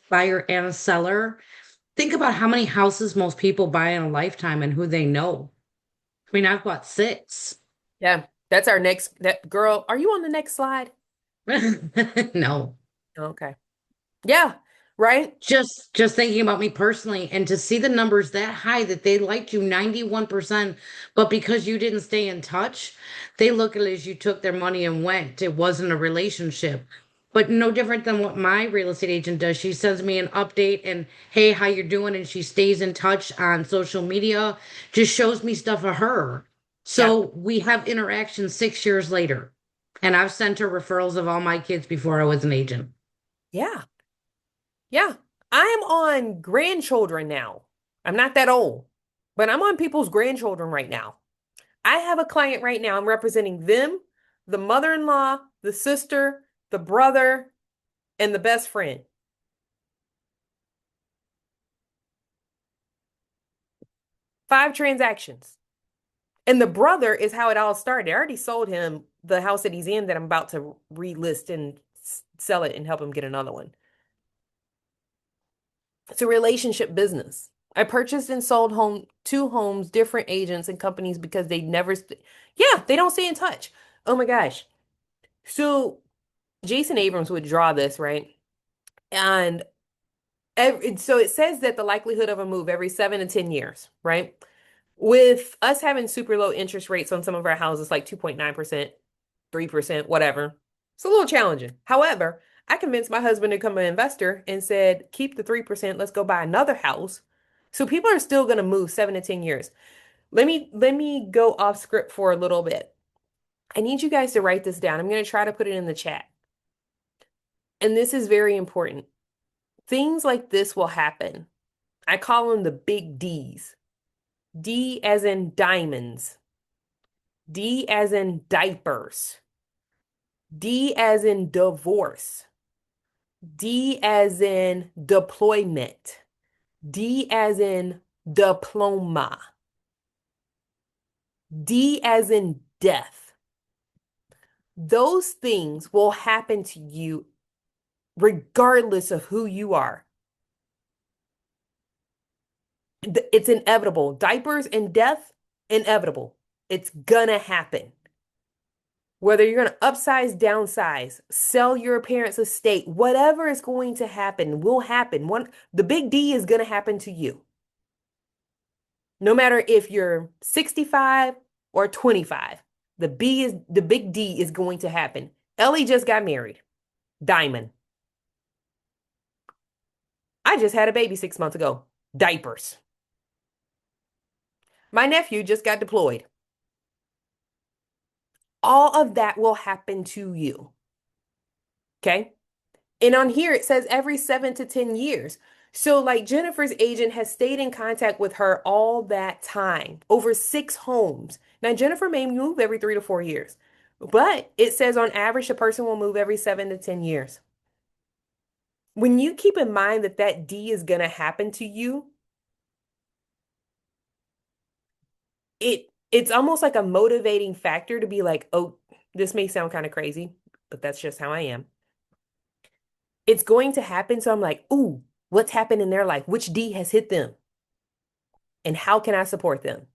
S5: buyer and seller, think about how many houses most people buy in a lifetime and who they know. I mean, I've bought 6.
S1: Yeah, that's our next. That girl, are you on the next slide?
S5: No.
S1: Okay. Yeah, right?
S5: Just thinking about me personally and to see the numbers that high that they liked you 91%, but because you didn't stay in touch, they look at it as you took their money and went. It wasn't a relationship. But no different than what my real estate agent does. She sends me an update and hey, how you're doing? And she stays in touch on social media, just shows me stuff of her. So we have interactions 6 years later. And I've sent her referrals of all my kids before I was an agent.
S1: Yeah. Yeah. I am on grandchildren now. I'm not that old, but I'm on people's grandchildren right now. I have a client right now. I'm representing them, the mother-in-law, the sister, the brother, and the best friend. Five transactions. And the brother is how it all started. I already sold him the house that he's in that I'm about to relist and sell it and help him get another one. It's a relationship business. I purchased and sold two homes, different agents and companies because they never, yeah, they don't stay in touch. Oh my gosh. So Jason Abrams would draw this, right? And so it says that the likelihood of a move every 7 to 10 years, right? With us having super low interest rates on some of our houses, like 2.9%, 3%, whatever, it's a little challenging. However, I convinced my husband to become an investor and said, keep the 3%, let's go buy another house. So people are still going to move 7 to 10 years. Let me go off script for a little bit. I need you guys to write this down. I'm going to try to put it in the chat. And this is very important. Things like this will happen. I call them the big D's. D as in diamonds. D as in diapers. D as in divorce. D as in deployment. D as in diploma. D as in death. Those things will happen to you regardless of who you are. It's inevitable. Diapers and death, inevitable. It's gonna happen. Whether you're gonna upsize, downsize, sell your parents' estate, whatever is going to happen will happen. The big D is gonna happen to you. No matter if you're 65 or 25, the big D is going to happen. Ellie just got married. Diamond. I just had a baby 6 months ago. Diapers. My nephew just got deployed. All of that will happen to you. Okay? And on here, it says every 7 to 10 years. So, like, Jennifer's agent has stayed in contact with her all that time, over 6 homes. Now, Jennifer may move every 3 to 4 years, but it says on average, a person will move every 7 to 10 years. When you keep in mind that that D is going to happen to you, it's almost like a motivating factor to be like, oh, this may sound kind of crazy, but that's just how I am. It's going to happen. So I'm like, ooh, what's happened in their life? Which D has hit them? And how can I support them?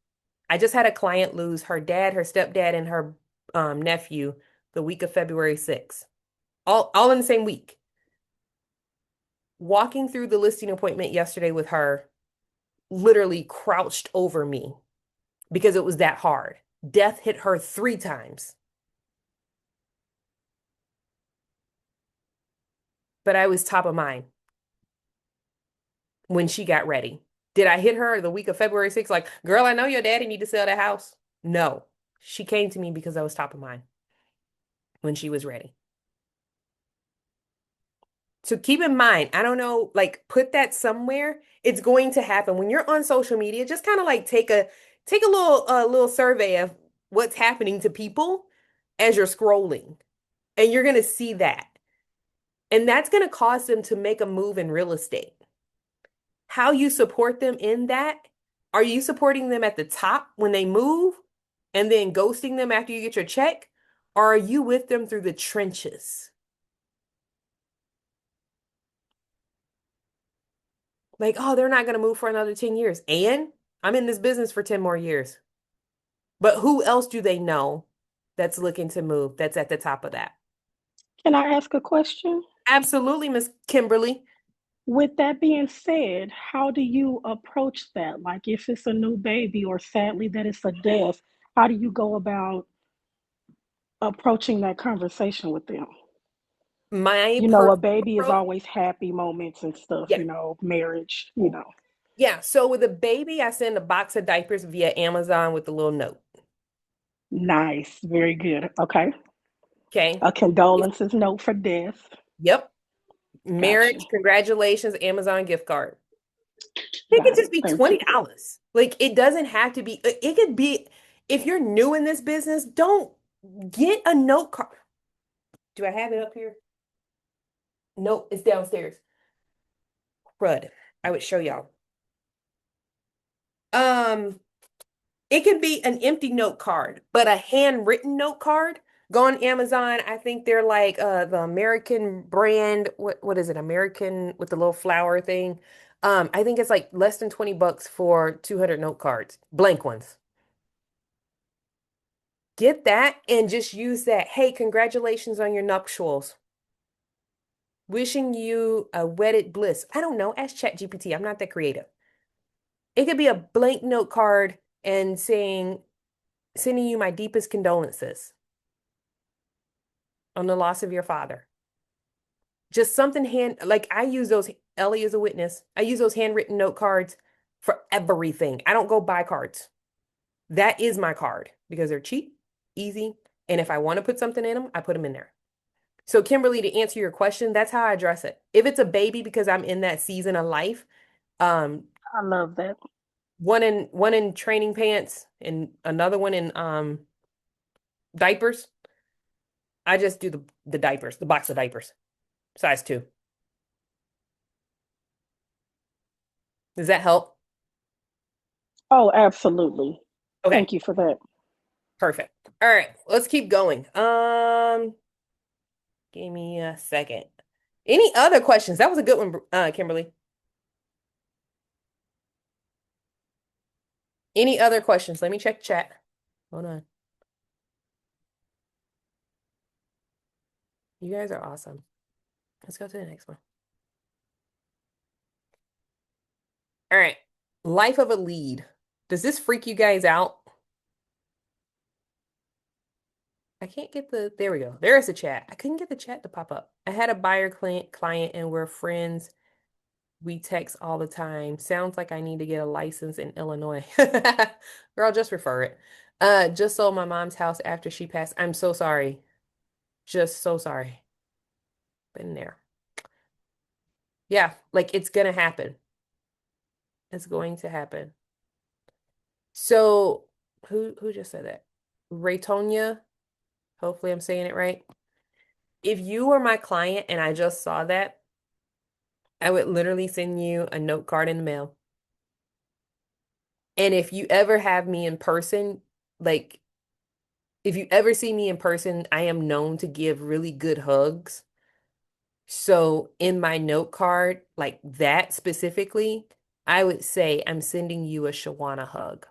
S1: I just had a client lose her dad, her stepdad, and her nephew the week of February 6th. All in the same week. Walking through the listing appointment yesterday with her, literally crouched over me because it was that hard. Death hit her 3 times. But I was top of mind when she got ready. Did I hit her the week of February 6th? Like, girl, I know your daddy need to sell that house. No, she came to me because I was top of mind when she was ready. So keep in mind, I don't know, like put that somewhere. It's going to happen when you're on social media. Just kind of like take a little survey of what's happening to people as you're scrolling, and you're gonna see that, and that's gonna cause them to make a move in real estate. How you support them in that? Are you supporting them at the top when they move and then ghosting them after you get your check? Or are you with them through the trenches? Like, oh, they're not going to move for another 10 years. And I'm in this business for 10 more years. But who else do they know that's looking to move that's at the top of that?
S13: Can I ask a question?
S1: Absolutely, Miss Kimberly.
S13: With that being said, how do you approach that? Like if it's a new baby or sadly that it's a death, how do you go about approaching that conversation with them?
S1: My
S13: You know, a
S1: personal
S13: baby is
S1: approach,
S13: always happy moments and stuff,
S1: yeah.
S13: you know, marriage, you know.
S1: Yeah, so with a baby, I send a box of diapers via Amazon with a little note.
S13: Nice, very good. Okay.
S1: Okay.
S13: A condolences note for death.
S1: Yep.
S13: Got you.
S1: Marriage, congratulations, Amazon gift card. It could
S13: Got
S1: just
S13: it.
S1: be
S13: Thank you.
S1: $20. Like it doesn't have to be, it could be, if you're new in this business, don't get a note card. Do I have it up here? Nope, it's downstairs. Crud. I would show y'all. It could be an empty note card, but a handwritten note card. Go on Amazon. I think they're like the American brand. What is it? American with the little flower thing. I think it's like less than $20 for 200 note cards, blank ones. Get that and just use that. Hey, congratulations on your nuptials. Wishing you a wedded bliss. I don't know. Ask ChatGPT. I'm not that creative. It could be a blank note card and sending you my deepest condolences on the loss of your father. Just something like I use those, Ellie is a witness. I use those handwritten note cards for everything. I don't go buy cards. That is my card because they're cheap, easy, and if I want to put something in them, I put them in there. So Kimberly, to answer your question, that's how I address it. If it's a baby because I'm in that season of life, um,
S13: I love that.
S1: one in training pants and another one in diapers. I just do the diapers, the box of diapers, size 2. Does that help?
S13: Oh, absolutely.
S1: Okay,
S13: Thank you for that.
S1: perfect. All right, let's keep going. Give me a second. Any other questions? That was a good one, Kimberly. Any other questions? Let me check chat. Hold on. You guys are awesome. Let's go to the next one. All right. Life of a lead. Does this freak you guys out? I can't get there we go. There is a chat. I couldn't get the chat to pop up. I had a buyer client and we're friends. We text all the time. Sounds like I need to get a license in Illinois. Girl, just refer it. Just sold my mom's house after she passed. I'm so sorry. Just so sorry. Been there. Yeah, like it's gonna happen. It's going to happen. So who just said that? Raytonia. Hopefully I'm saying it right. If you were my client and I just saw that, I would literally send you a note card in the mail. And if you ever have me in person, like if you ever see me in person, I am known to give really good hugs. So in my note card, like that specifically, I would say I'm sending you a Shawana hug.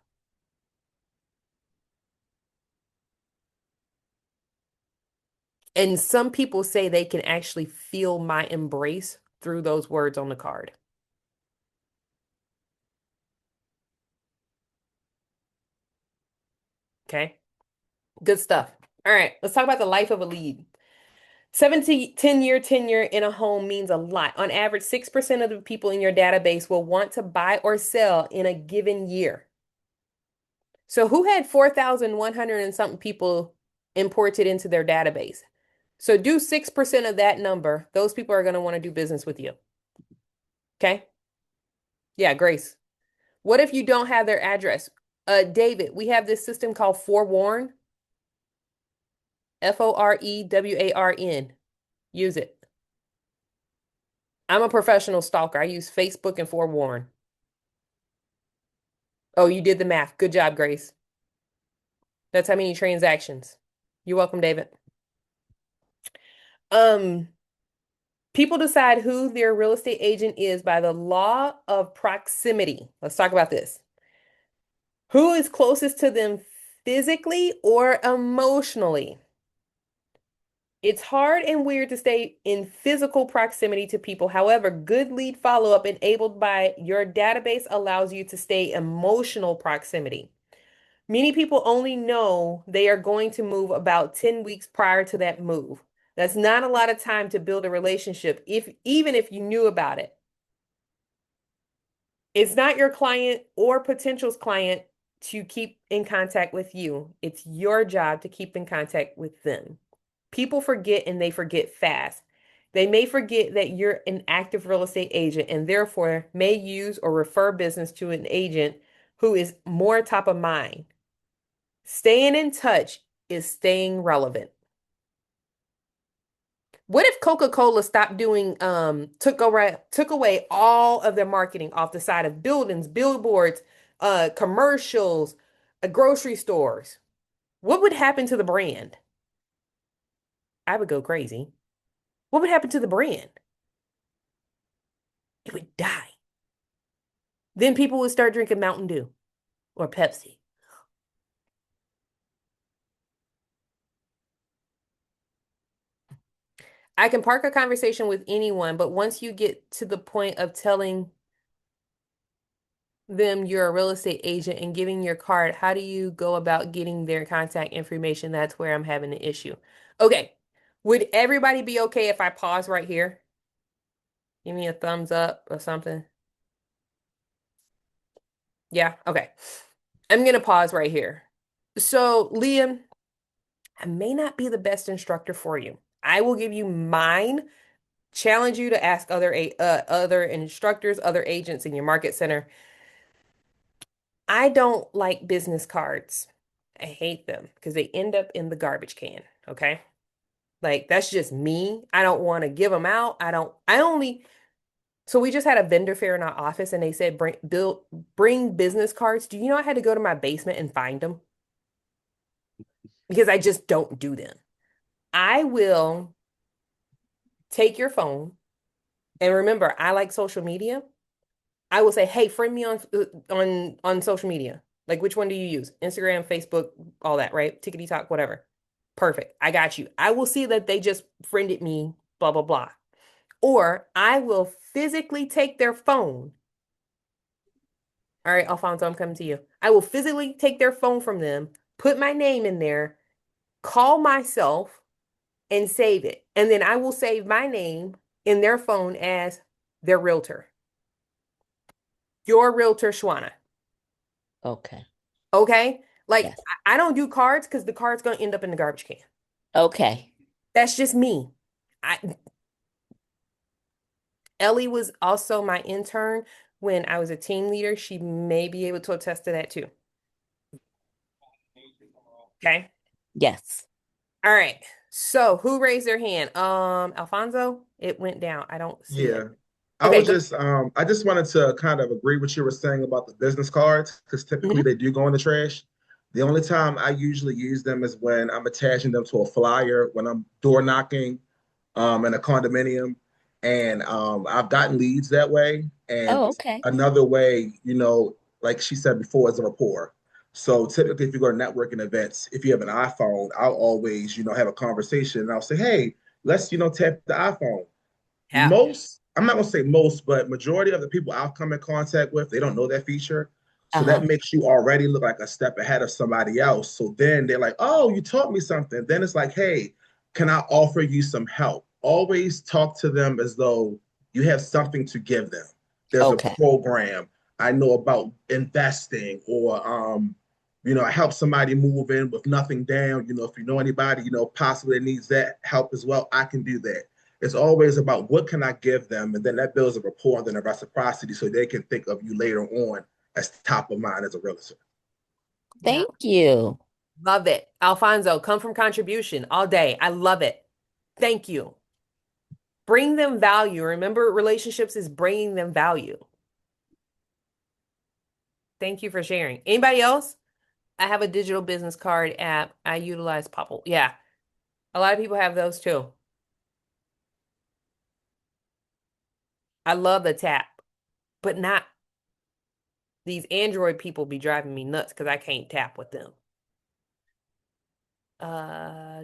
S1: And some people say they can actually feel my embrace through those words on the card. Okay. Good stuff. All right, let's talk about the life of a lead. 10-year tenure in a home means a lot. On average, 6% of the people in your database will want to buy or sell in a given year. So who had 4,100 and something people imported into their database? So do 6% of that number. Those people are going to want to do business with you. Okay? Yeah, Grace. What if you don't have their address? David, we have this system called Forewarn. Forewarn. Use it. I'm a professional stalker. I use Facebook and Forewarn. Oh, you did the math. Good job, Grace. That's how many transactions. You're welcome, David. Um, People decide who their real estate agent is by the law of proximity. Let's talk about this. Who is closest to them physically or emotionally? It's hard and weird to stay in physical proximity to people. However, good lead follow-up enabled by your database allows you to stay emotional proximity. Many people only know they are going to move about 10 weeks prior to that move. That's not a lot of time to build a relationship, even if you knew about it. It's not your client or potential's client to keep in contact with you. It's your job to keep in contact with them. People forget and they forget fast. They may forget that you're an active real estate agent and therefore may use or refer business to an agent who is more top of mind. Staying in touch is staying relevant. What if Coca-Cola stopped doing took away all of their marketing off the side of buildings, billboards, commercials, grocery stores? What would happen to the brand? I would go crazy. What would happen to the brand? It would die. Then people would start drinking Mountain Dew or Pepsi. I can park a conversation with anyone, but once you get to the point of telling them you're a real estate agent and giving your card, how do you go about getting their contact information? That's where I'm having the issue. Okay. Would everybody be okay if I pause right here? Give me a thumbs up or something. Yeah, okay. I'm gonna pause right here. So, Liam, I may not be the best instructor for you. I will give you mine, challenge you to ask other instructors, other agents in your market center. I don't like business cards. I hate them because they end up in the garbage can, okay? Like that's just me. I don't want to give them out. So we just had a vendor fair in our office and they said bring business cards. Do you know I had to go to my basement and find them? Because I just don't do them. I will take your phone and remember, I like social media. I will say, "Hey, friend me on social media. Like which one do you use? Instagram, Facebook, all that, right? Tickety talk, whatever." Perfect. I got you. I will see that they just friended me, blah blah blah. Or I will physically take their phone. All right, Alfonso, I'm coming to you. I will physically take their phone from them, put my name in there, call myself, and save it. And then I will save my name in their phone as their realtor. Your realtor, Shwana.
S14: Okay.
S1: Okay? Like,
S14: Yes.
S1: I don't do cards because the card's going to end up in the garbage can.
S14: Okay.
S1: That's just me. I Ellie was also my intern when I was a team leader. She may be able to attest to that too. Okay.
S14: Yes.
S1: All right. So who raised their hand? Alfonso, it went down. I don't see it.
S15: Yeah. I
S1: Okay,
S15: was
S1: go.
S15: just I just wanted to kind of agree with what you were saying about the business cards because typically
S1: Mhm.
S15: they do go in the trash. The only time I usually use them is when I'm attaching them to a flyer, when I'm door knocking in a condominium. And I've gotten leads that way. And
S14: Oh, okay.
S15: another way, like she said before, is a rapport. So typically, if you go to networking events, if you have an iPhone, I'll always, have a conversation and I'll say, hey, let's, tap the iPhone.
S1: Yeah.
S15: I'm not gonna say most, but majority of the people I've come in contact with, they don't know that feature. So
S14: Uh-huh.
S15: that makes you already look like a step ahead of somebody else. So then they're like, oh, you taught me something. Then it's like, hey, can I offer you some help? Always talk to them as though you have something to give them. There's a
S14: Okay.
S15: program I know about investing, or I help somebody move in with nothing down. If you know anybody, possibly needs that help as well, I can do that. It's always about what can I give them, and then that builds a rapport and then a reciprocity, so they can think of you later on as top of mind as a realtor.
S1: Yeah.
S14: Thank you.
S1: Love it. Alfonso, come from contribution all day. I love it. Thank you. Bring them value. Remember, relationships is bringing them value. Thank you for sharing. Anybody else? I have a digital business card app. I utilize Popple. Yeah, a lot of people have those too. I love the tap, but not these Android people be driving me nuts because I can't tap with them. Uh,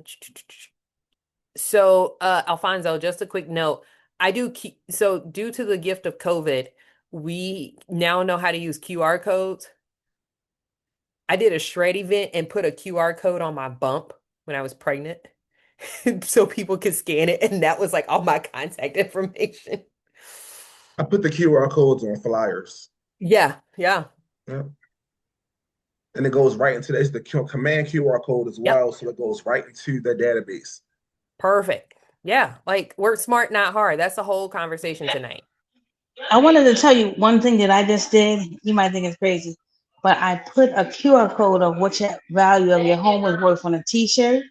S1: Alfonso, just a quick note. I do keep, so due to the gift of COVID, we now know how to use QR codes. I did a shred event and put a QR code on my bump when I was pregnant so people could scan it, and that was like all my contact information.
S15: I put the QR codes on flyers.
S1: Yeah, yeah.
S15: Yeah. And it goes right into the command QR code as
S1: Yep.
S15: well. So it goes right into the database.
S1: Perfect. Yeah, like work smart, not hard. That's the whole conversation tonight.
S10: I wanted to tell you one thing that I just did. You might think it's crazy, but I put a QR code of what your value of your home was worth on a T-shirt,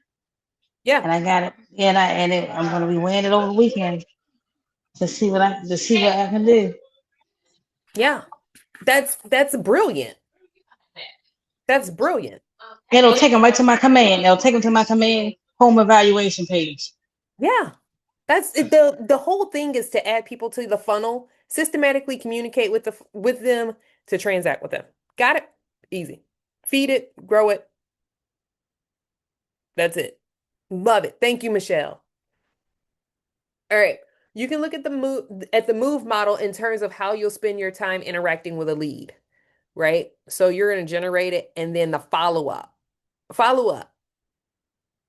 S1: Yeah.
S10: and I got it. I'm gonna be wearing it over the weekend to see what I can do.
S1: Yeah. That's brilliant. That's brilliant.
S10: It'll
S1: Like,
S10: take them right to my command. It'll take them to my command home evaluation page.
S1: yeah. That's it, the whole thing is to add people to the funnel, systematically communicate with them to transact with them. Got it? Easy. Feed it, grow it. That's it. Love it. Thank you, Michelle. All right. You can look at the move model in terms of how you'll spend your time interacting with a lead, right? So you're going to generate it and then the follow up,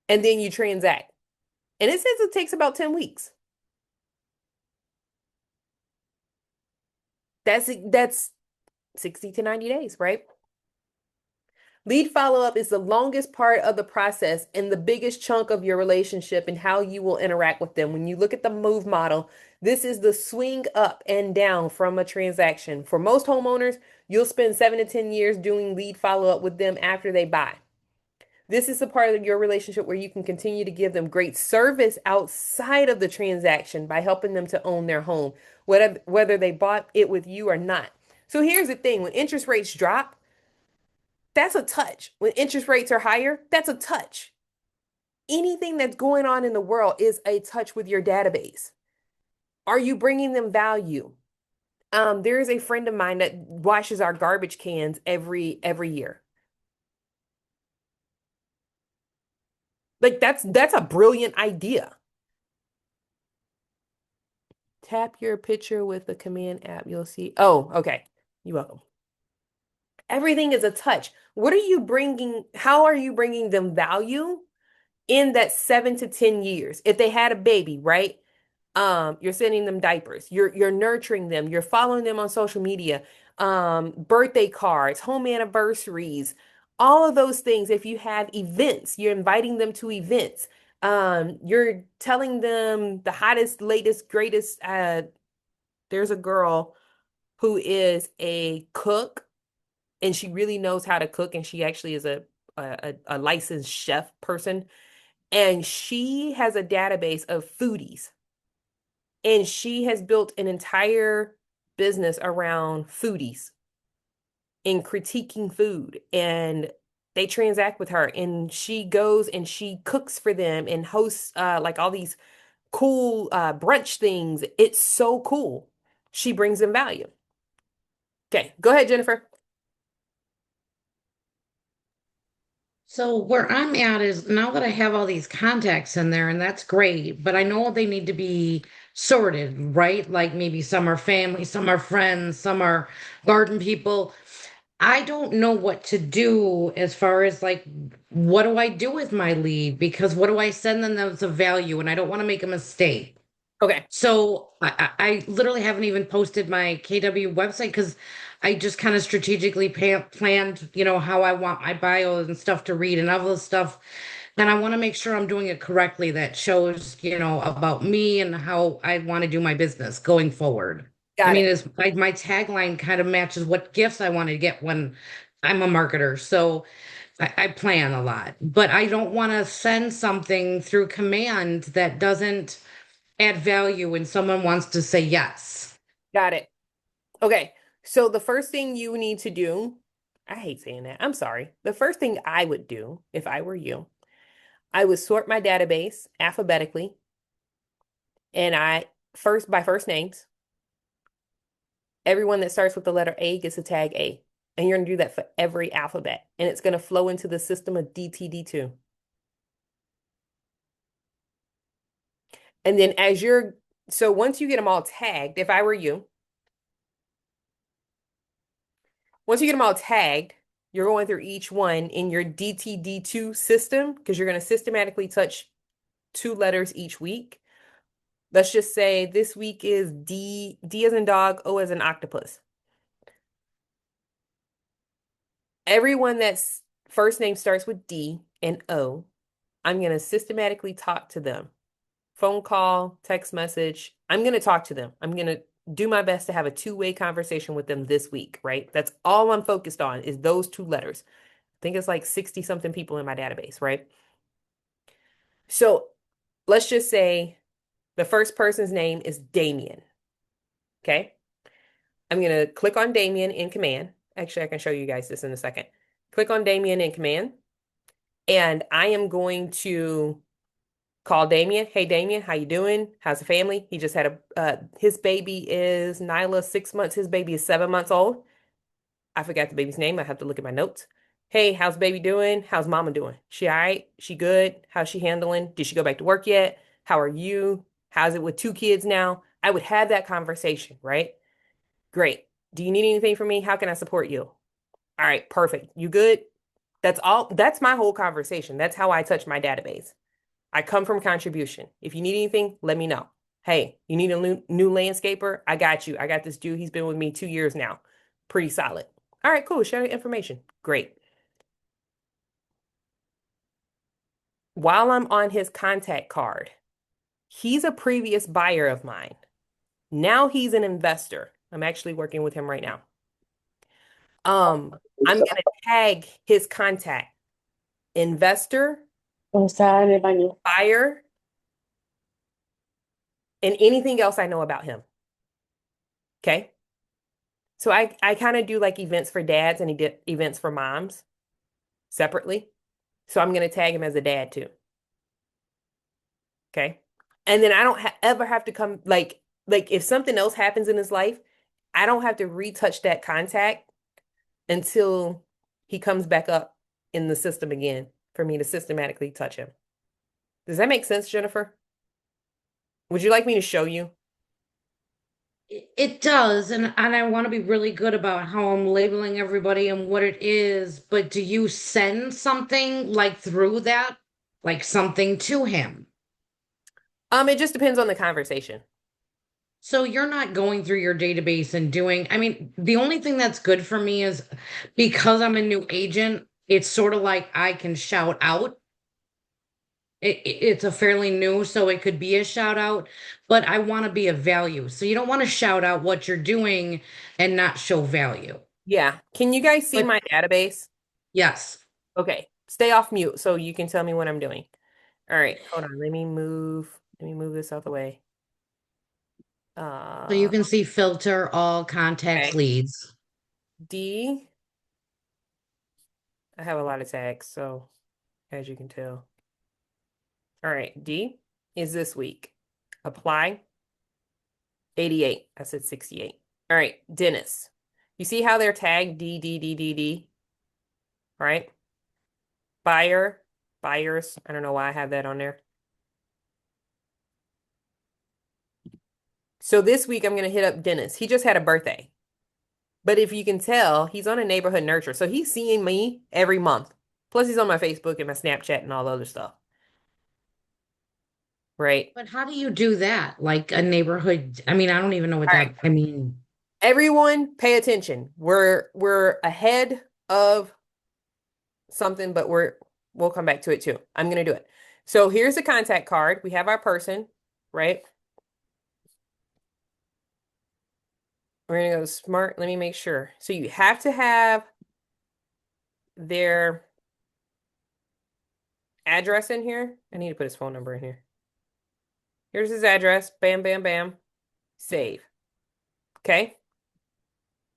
S1: and then you transact. And it says it takes about 10 weeks. That's 60 to 90 days, right? Lead follow-up is the longest part of the process and the biggest chunk of your relationship and how you will interact with them. When you look at the move model, this is the swing up and down from a transaction. For most homeowners, you'll spend 7 to 10 years doing lead follow-up with them after they buy. This is the part of your relationship where you can continue to give them great service outside of the transaction by helping them to own their home, whether they bought it with you or not. So here's the thing, when interest rates drop, that's a touch. When interest rates are higher, that's a touch. Anything that's going on in the world is a touch with your database. Are you bringing them value? There is a friend of mine that washes our garbage cans every year. Like that's a brilliant idea. Tap your picture with the command app. You'll see. Oh, okay. You're welcome. Everything is a touch. What are you bringing? How are you bringing them value in that 7 to 10 years? If they had a baby, right? You're sending them diapers. You're nurturing them. You're following them on social media. Birthday cards, home anniversaries, all of those things. If you have events, you're inviting them to events. You're telling them the hottest, latest, greatest. There's a girl who is a cook and she really knows how to cook, and she actually is a licensed chef person, and she has a database of foodies, and she has built an entire business around foodies and critiquing food, and they transact with her, and she goes and she cooks for them and hosts like all these cool brunch things. It's so cool. She brings them value. Okay, go ahead, Jennifer.
S5: So where I'm at is now that I have all these contacts in there, and that's great, but I know they need to be sorted, right? Like maybe some are family, some are friends, some are garden people. I don't know what to do as far as like, what do I do with my lead? Because what do I send them that's of value? And I don't want to make a mistake.
S1: Okay.
S5: So I literally haven't even posted my KW website because I just kind of strategically planned, how I want my bio and stuff to read and all this stuff. And I want to make sure I'm doing it correctly that shows, about me and how I want to do my business going forward. I
S1: Got
S5: mean,
S1: it.
S5: it's like my tagline kind of matches what gifts I want to get when I'm a marketer. So I plan a lot, but I don't want to send something through command that doesn't add value when someone wants to say yes.
S1: Got it. Okay. So the first thing you need to do, I hate saying that. I'm sorry. The first thing I would do if I were you, I would sort my database alphabetically, and I first by first names. Everyone that starts with the letter A gets a tag A. And you're going to do that for every alphabet. And it's going to flow into the system of DTD2. And then so once you get them all tagged, if I were you, once you get them all tagged, you're going through each one in your DTD2 system because you're going to systematically touch 2 letters each week. Let's just say this week is D, D as in dog, O as in octopus. Everyone that's first name starts with D and O, I'm going to systematically talk to them. Phone call, text message. I'm going to talk to them. I'm going to do my best to have a two-way conversation with them this week, right? That's all I'm focused on is those 2 letters. I think it's like 60 something people in my database, right? So let's just say the first person's name is Damien. Okay. I'm going to click on Damien in command. Actually, I can show you guys this in a second. Click on Damien in command. And I am going to call Damien. Hey, Damien, how you doing? How's the family? He just had his baby is Nyla, 6 months. His baby is 7 months old. I forgot the baby's name. I have to look at my notes. Hey, how's baby doing? How's mama doing? She all right? She good? How's she handling? Did she go back to work yet? How are you? How's it with 2 kids now? I would have that conversation, right? Great. Do you need anything from me? How can I support you? All right, perfect. You good? That's all. That's my whole conversation. That's how I touch my database. I come from contribution. If you need anything, let me know. Hey, you need a new landscaper? I got you. I got this dude. He's been with me 2 years now. Pretty solid. All right, cool. Share the information. Great. While I'm on his contact card, he's a previous buyer of mine. Now he's an investor. I'm actually working with him right now. I'm gonna tag his contact, investor, buyer, and anything else I know about him. Okay. So I kind of do like events for dads and events for moms separately. So I'm gonna tag him as a dad too. Okay. And then I don't ever have to come like if something else happens in his life, I don't have to retouch that contact until he comes back up in the system again for me to systematically touch him. Does that make sense, Jennifer? Would you like me to show you?
S5: It does, and I want to be really good about how I'm labeling everybody and what it is, but do you send something like through that, like something to him?
S1: It just depends on the conversation.
S5: So you're not going through your database and doing, I mean, the only thing that's good for me is because I'm a new agent, it's sort of like I can shout out. It's a fairly new, so it could be a shout out, but I want to be of value. So you don't want to shout out what you're doing and not show value.
S1: Yeah. Can you guys see
S5: But
S1: my database?
S5: yes.
S1: Okay. Stay off mute so you can tell me what I'm doing. All right. Hold on. Let me move this out the way.
S5: So you
S1: Uh,
S5: can see filter all contacts
S1: okay.
S5: leads.
S1: D. I have a lot of tags, so as you can tell. All right. D is this week. Apply. 88. I said 68. All right. Dennis. You see how they're tagged D, D, D, D, D? Right? Buyer, buyers. I don't know why I have that on there. So this week I'm going to hit up Dennis. He just had a birthday. But if you can tell, he's on a neighborhood nurture. So he's seeing me every month. Plus he's on my Facebook and my Snapchat and all the other stuff. Right?
S5: But how do you do that? Like a neighborhood, I mean, I don't even know what
S1: All right.
S5: that, I mean,
S1: Everyone pay attention. We're ahead of something, but we'll come back to it too. I'm going to do it. So here's the contact card. We have our person, right? We're going to go smart. Let me make sure. So you have to have their address in here. I need to put his phone number in here. Here's his address. Bam, bam, bam. Save. Okay.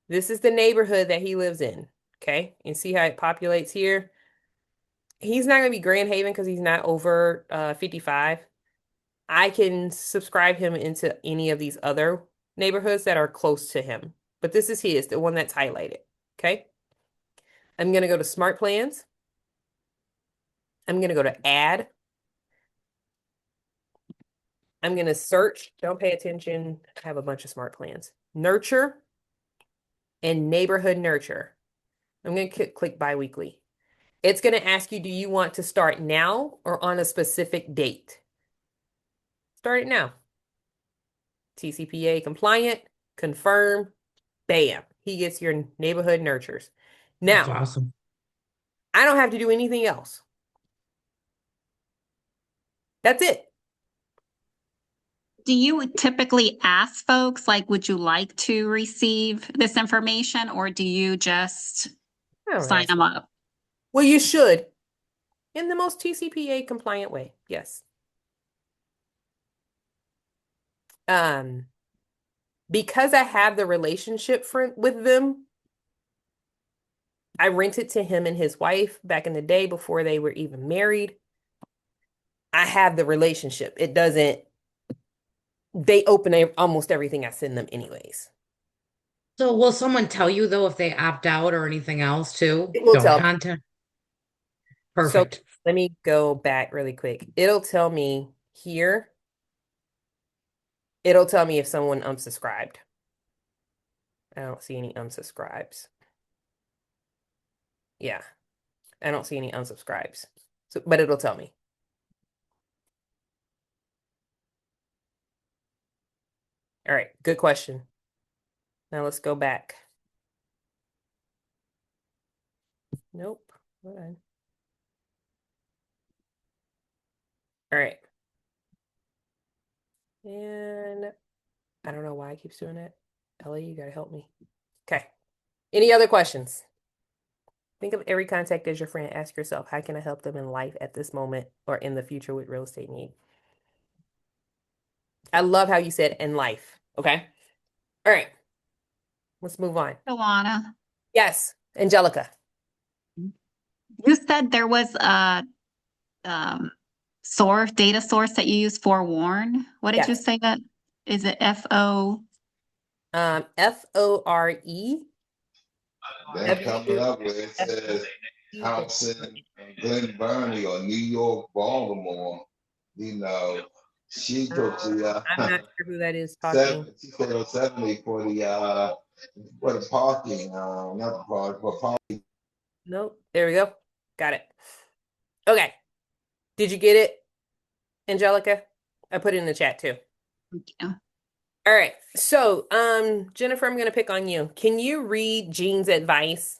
S1: This is the neighborhood that he lives in. Okay. And see how it populates here. He's not going to be Grand Haven because he's not over 55. I can subscribe him into any of these other neighborhoods that are close to him. But this is his, the one that's highlighted. Okay. I'm going to go to Smart Plans. I'm going to go to Add. I'm going to search. Don't pay attention. I have a bunch of smart plans. Nurture and Neighborhood Nurture. I'm going to click biweekly. It's going to ask you, do you want to start now or on a specific date? Start it now. TCPA compliant, confirm, bam. He gets your neighborhood nurtures.
S5: that's
S1: Now,
S5: awesome.
S1: I don't have to do anything else. That's it.
S9: Do you typically ask folks, like, would you like to receive this information, or do you just sign them up?
S1: Well, you should in the most TCPA compliant way. Yes. Because I have the relationship with them, I rented to him and his wife back in the day before they were even married. I have the relationship. It doesn't, they open almost everything I send them anyways.
S5: So will someone tell you though if they opt out or anything else too?
S1: It will
S5: Don't
S1: tell.
S5: contact.
S1: So
S5: Perfect.
S1: let me go back really quick. It'll tell me here It'll tell me if someone unsubscribed. I don't see any unsubscribes. Yeah, I don't see any unsubscribes. So, but it'll tell me. All right, good question. Now let's go back. Nope. Hold on. All right. And I don't know why it keeps doing it. Ellie, you gotta help me. Okay. Any other questions? Think of every contact as your friend. Ask yourself, how can I help them in life at this moment or in the future with real estate need? I love how you said in life. Okay. All right. Let's move on.
S9: Joanna,
S1: Yes, Angelica.
S9: you said there was a data source that you use for Warn. What did you
S1: Yes.
S9: say that? Is it FO?
S1: FORE.
S16: Then coming up where it says house in Glen Burnie or New York, Baltimore, you know, she took the
S1: I'm not sure who that is talking.
S16: she said it was 70 for the parking, not the park, for parking.
S1: Nope. There we go. Got it. Okay. Did you get it, Angelica? I put it in the chat too.
S9: Yeah.
S1: All right. So, Jennifer, I'm gonna pick on you. Can you read Jean's advice?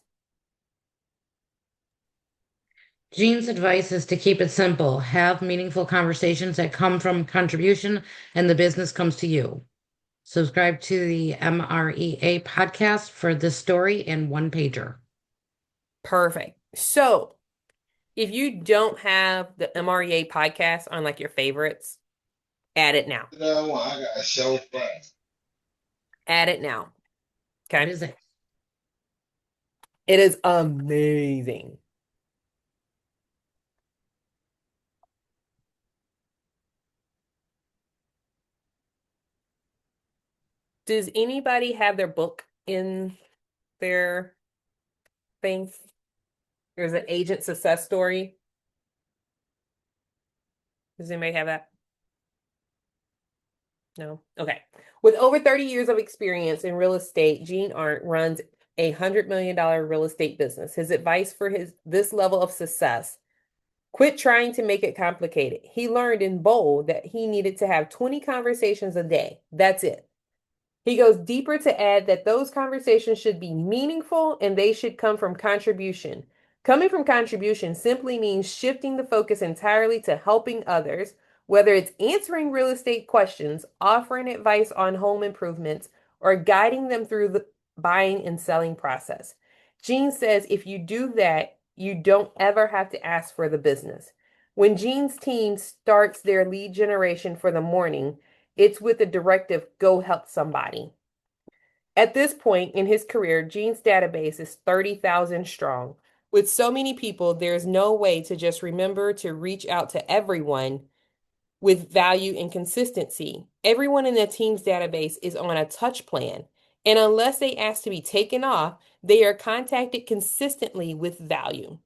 S5: Jean's advice is to keep it simple. Have meaningful conversations that come from contribution and the business comes to you. Subscribe to the MREA podcast for this story and one pager.
S1: Perfect. So, if you don't have the MREA podcast on like your favorites, add it now.
S16: No, I got a show first.
S1: Add it now. Okay.
S5: What is it?
S1: It is amazing. Does anybody have their book in their thing? There's an agent success story. Does anybody have that? No? Okay. With over 30 years of experience in real estate, Gene Arndt runs a $100 million real estate business. His advice for this level of success: quit trying to make it complicated. He learned in Bold that he needed to have 20 conversations a day. That's it. He goes deeper to add that those conversations should be meaningful and they should come from contribution. Coming from contribution simply means shifting the focus entirely to helping others, whether it's answering real estate questions, offering advice on home improvements, or guiding them through the buying and selling process. Gene says if you do that, you don't ever have to ask for the business. When Gene's team starts their lead generation for the morning, it's with the directive, go help somebody. At this point in his career, Gene's database is 30,000 strong. With so many people, there's no way to just remember to reach out to everyone with value and consistency. Everyone in the team's database is on a touch plan, and unless they ask to be taken off, they are contacted consistently with value.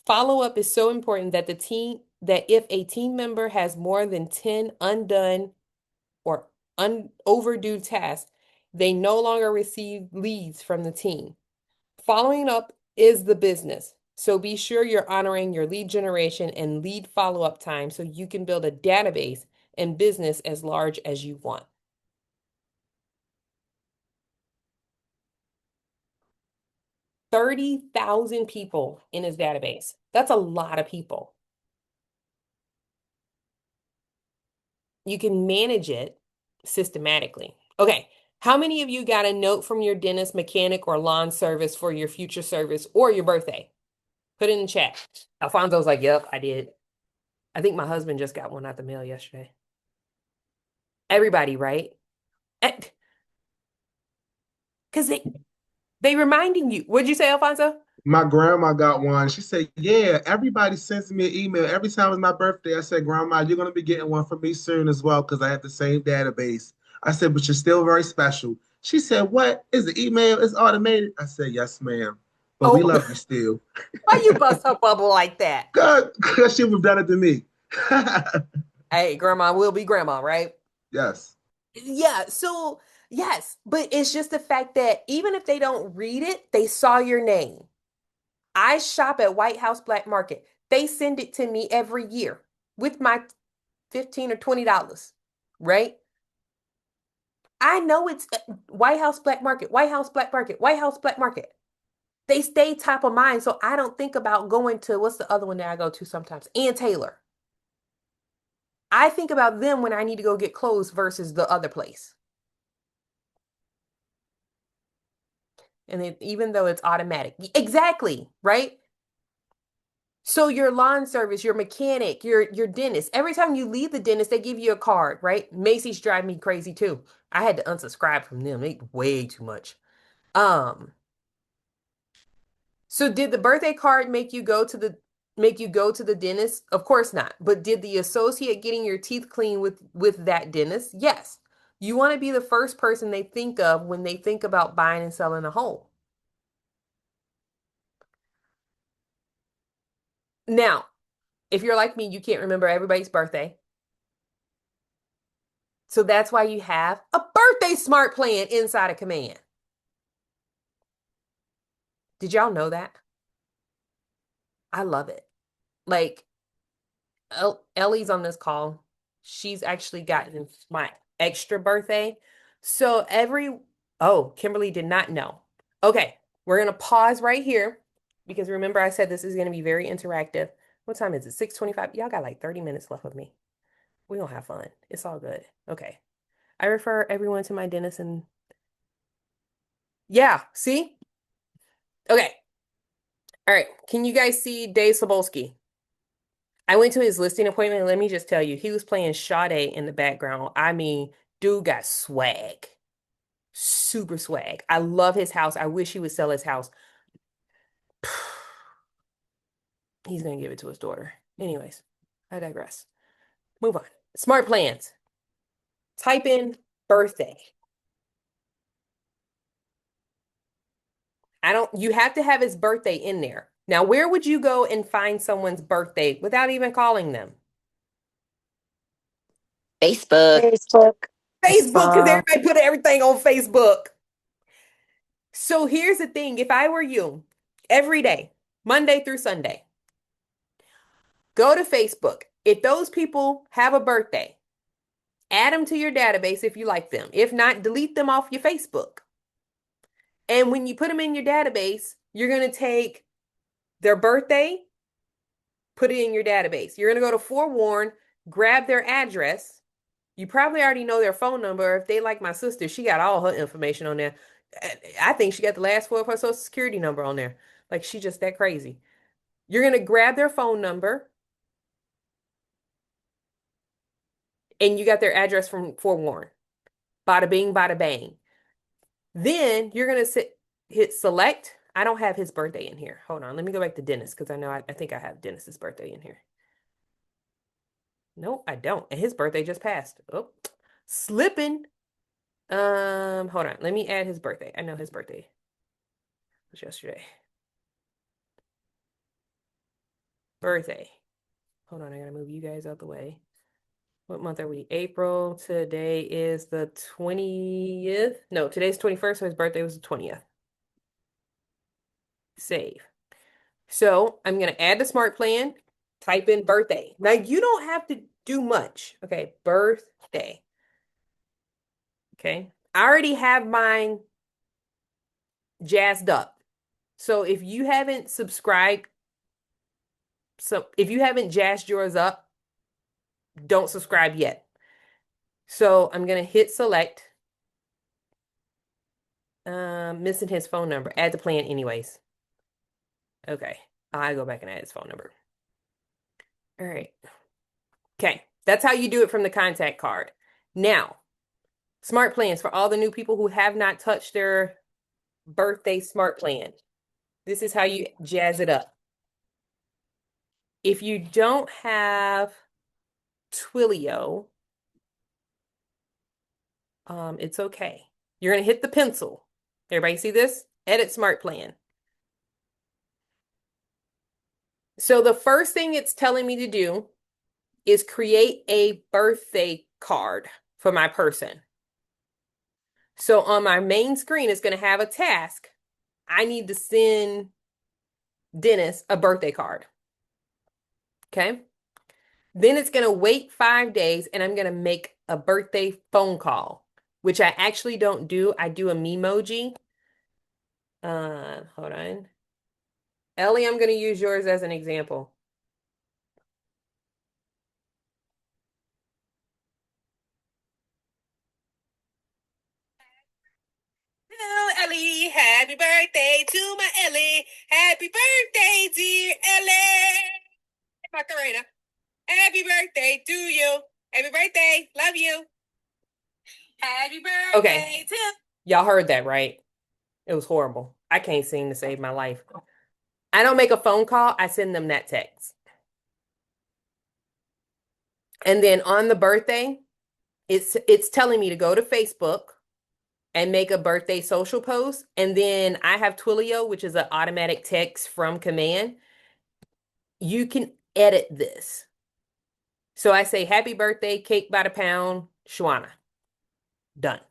S1: Follow-up is so important that if a team member has more than 10 undone or overdue tasks, they no longer receive leads from the team. Following up is the business. So be sure you're honoring your lead generation and lead follow-up time so you can build a database and business as large as you want. $30,000 people in his database. That's a lot of people. You can manage it systematically. Okay. How many of you got a note from your dentist, mechanic, or lawn service for your future service or your birthday? Put it in the chat. Alfonso's like, yep, I did. I think my husband just got one out the mail yesterday. Everybody, right? Because they reminding you. What'd you say, Alfonso?
S15: My grandma got one. She said, yeah, everybody sends me an email. Every time it's my birthday, I said, Grandma, you're going to be getting one from me soon as well because I have the same database. I said, but you're still very special. She said, what? Is the email? It's automated? I said, yes, ma'am. But we love you still.
S1: Why you bust her bubble like that?
S15: Because she was better than me.
S1: Hey, grandma will be grandma, right?
S15: Yes.
S1: Yeah, so yes, but it's just the fact that even if they don't read it, they saw your name. I shop at White House Black Market. They send it to me every year with my 15 or $20, right? I know it's White House Black Market, White House Black Market, White House Black Market. They stay top of mind, so I don't think about going to what's the other one that I go to sometimes? Ann Taylor. I think about them when I need to go get clothes versus the other place. And then, even though it's automatic. Exactly, right? So your lawn service, your mechanic, your dentist, every time you leave the dentist, they give you a card, right? Macy's drive me crazy too. I had to unsubscribe from them. They way too much. Um, so did the birthday card make you go to the dentist? Of course not. But did the associate getting your teeth clean with that dentist? Yes. You want to be the first person they think of when they think about buying and selling a home. Now, if you're like me, you can't remember everybody's birthday. So that's why you have a birthday smart plan inside of Command. Did y'all know that? I love it. Like, Ellie's on this call. She's actually gotten my extra birthday. So oh, Kimberly did not know. Okay, we're going to pause right here because remember I said this is going to be very interactive. What time is it? 6:25. Y'all got like 30 minutes left with me. We're going to have fun. It's all good. Okay. I refer everyone to my dentist and yeah, see? Okay. All right. Can you guys see Dave Sobolski? I went to his listing appointment, and let me just tell you, he was playing Sade in the background. I mean, dude got swag. Super swag. I love his house. I wish he would sell his house. He's gonna give it to his daughter. Anyways, I digress. Move on. Smart plans. Type in birthday. You have to have his birthday in there. Now, where would you go and find someone's birthday without even calling them?
S7: Facebook.
S2: Facebook.
S1: Facebook, because everybody put everything on Facebook. So here's the thing. If I were you, every day, Monday through Sunday, go to Facebook. If those people have a birthday, add them to your database if you like them. If not, delete them off your Facebook. And when you put them in your database, you're going to take their birthday, put it in your database. You're going to go to Forewarn, grab their address. You probably already know their phone number. If they like my sister, she got all her information on there. I think she got the last four of her social security number on there. Like she just that crazy. You're going to grab their phone number and you got their address from Forewarn. Bada bing, bada bang. Then you're going to hit select. I don't have his birthday in here. Hold on. Let me go back to Dennis because I think I have Dennis's birthday in here. No, I don't. And his birthday just passed. Oh, slipping. Hold on. Let me add his birthday. I know his birthday was yesterday. Birthday. Hold on. I gotta move you guys out the way. What month are we? April. Today is the 20th. No, today's 21st, so his birthday was the 20th. Save. So I'm going to add the smart plan, type in birthday. Now you don't have to do much. Okay, birthday. Okay, I already have mine jazzed up. So if you haven't subscribed, if you haven't jazzed yours up, don't subscribe yet. So I'm going to hit select. Missing his phone number. Add the plan anyways. Okay, I go back and add his phone number. All right. Okay, that's how you do it from the contact card. Now, smart plans for all the new people who have not touched their birthday smart plan. This is how you jazz it up. If you don't have Twilio, it's okay. You're going to hit the pencil. Everybody see this? Edit smart plan. So the first thing it's telling me to do is create a birthday card for my person. So on my main screen, it's going to have a task. I need to send Dennis a birthday card. Okay. Then it's going to wait 5 days and I'm going to make a birthday phone call, which I actually don't do. I do a memoji. Hold on. Ellie, I'm going to use yours as an example. Hello, Ellie. Happy birthday to my Ellie. Happy birthday, dear Ellie. Macarena. Happy birthday to you. Happy birthday. Love you. Happy birthday okay. To y'all heard that, right? It was horrible. I can't sing to save my life. I don't make a phone call. I send them that text. And then on the birthday, it's telling me to go to Facebook and make a birthday social post. And then I have Twilio, which is an automatic text from command. You can edit this. So I say, happy birthday, cake by the pound, Shawana. Done.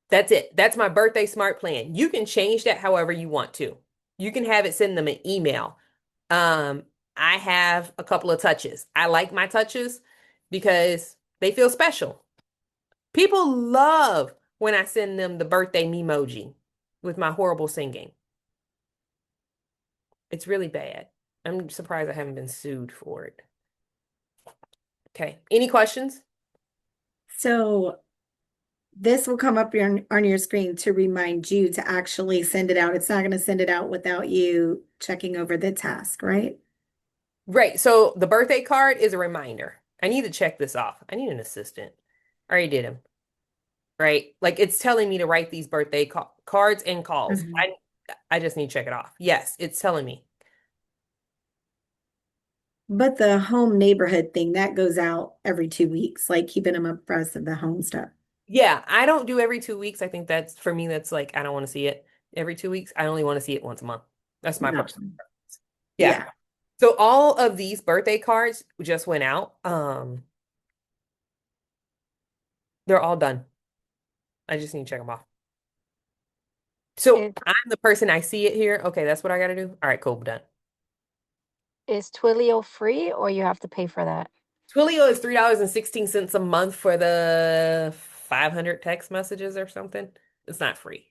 S1: That's it. That's my birthday smart plan. You can change that however you want to. You can have it send them an email. I have a couple of touches. I like my touches because they feel special. People love when I send them the birthday memoji with my horrible singing. It's really bad. I'm surprised I haven't been sued for it. Okay. Any questions?
S17: So this will come up on your screen to remind you to actually send it out. It's not going to send it out without you checking over the task, right?
S1: Right. So the birthday card is a reminder. I need to check this off. I need an assistant. I already did him. Right? Like it's telling me to write these birthday cards and calls. I just need to check it off. Yes, it's telling me.
S17: But the home neighborhood thing, that goes out every 2 weeks, like keeping them abreast of the home stuff.
S1: Yeah, I don't do every 2 weeks. I think that's for me, that's like I don't want to see it every 2 weeks. I only want to see it once a month. That's my personal preference. Yeah. So all of these birthday cards just went out. They're all done. I just need to check them off. So I'm the person, I see it here. Okay, that's what I got to do. All right, cool, done.
S2: Is Twilio free or you have to pay for that?
S1: Twilio is $3.16 a month for the 500 text messages or something. It's not free.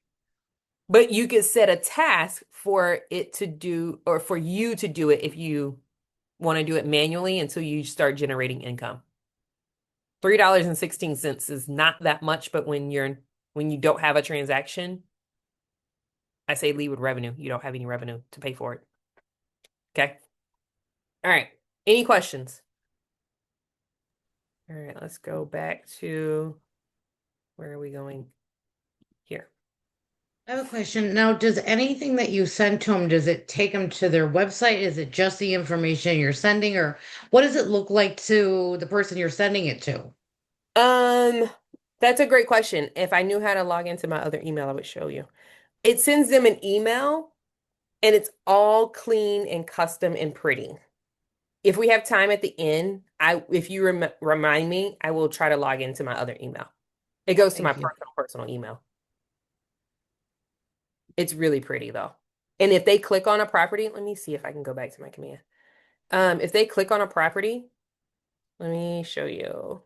S1: But you could set a task for it to do, or for you to do it if you want to do it manually until you start generating income. $3.16 is not that much, but when you don't have a transaction, I say leave with revenue. You don't have any revenue to pay for it. Okay. All right. Any questions? All right, let's go back to, where are we going? Here.
S5: I have a question. Now, does anything that you send to them, does it take them to their website? Is it just the information you're sending, or what does it look like to the person you're sending it to?
S1: That's a great question. If I knew how to log into my other email, I would show you. It sends them an email and it's all clean and custom and pretty. If we have time at the end, if you remind me, I will try to log into my other email. It goes to my personal email. It's really pretty though. And if they click on a property, let me see if I can go back to my command. If they click on a property, let me show you.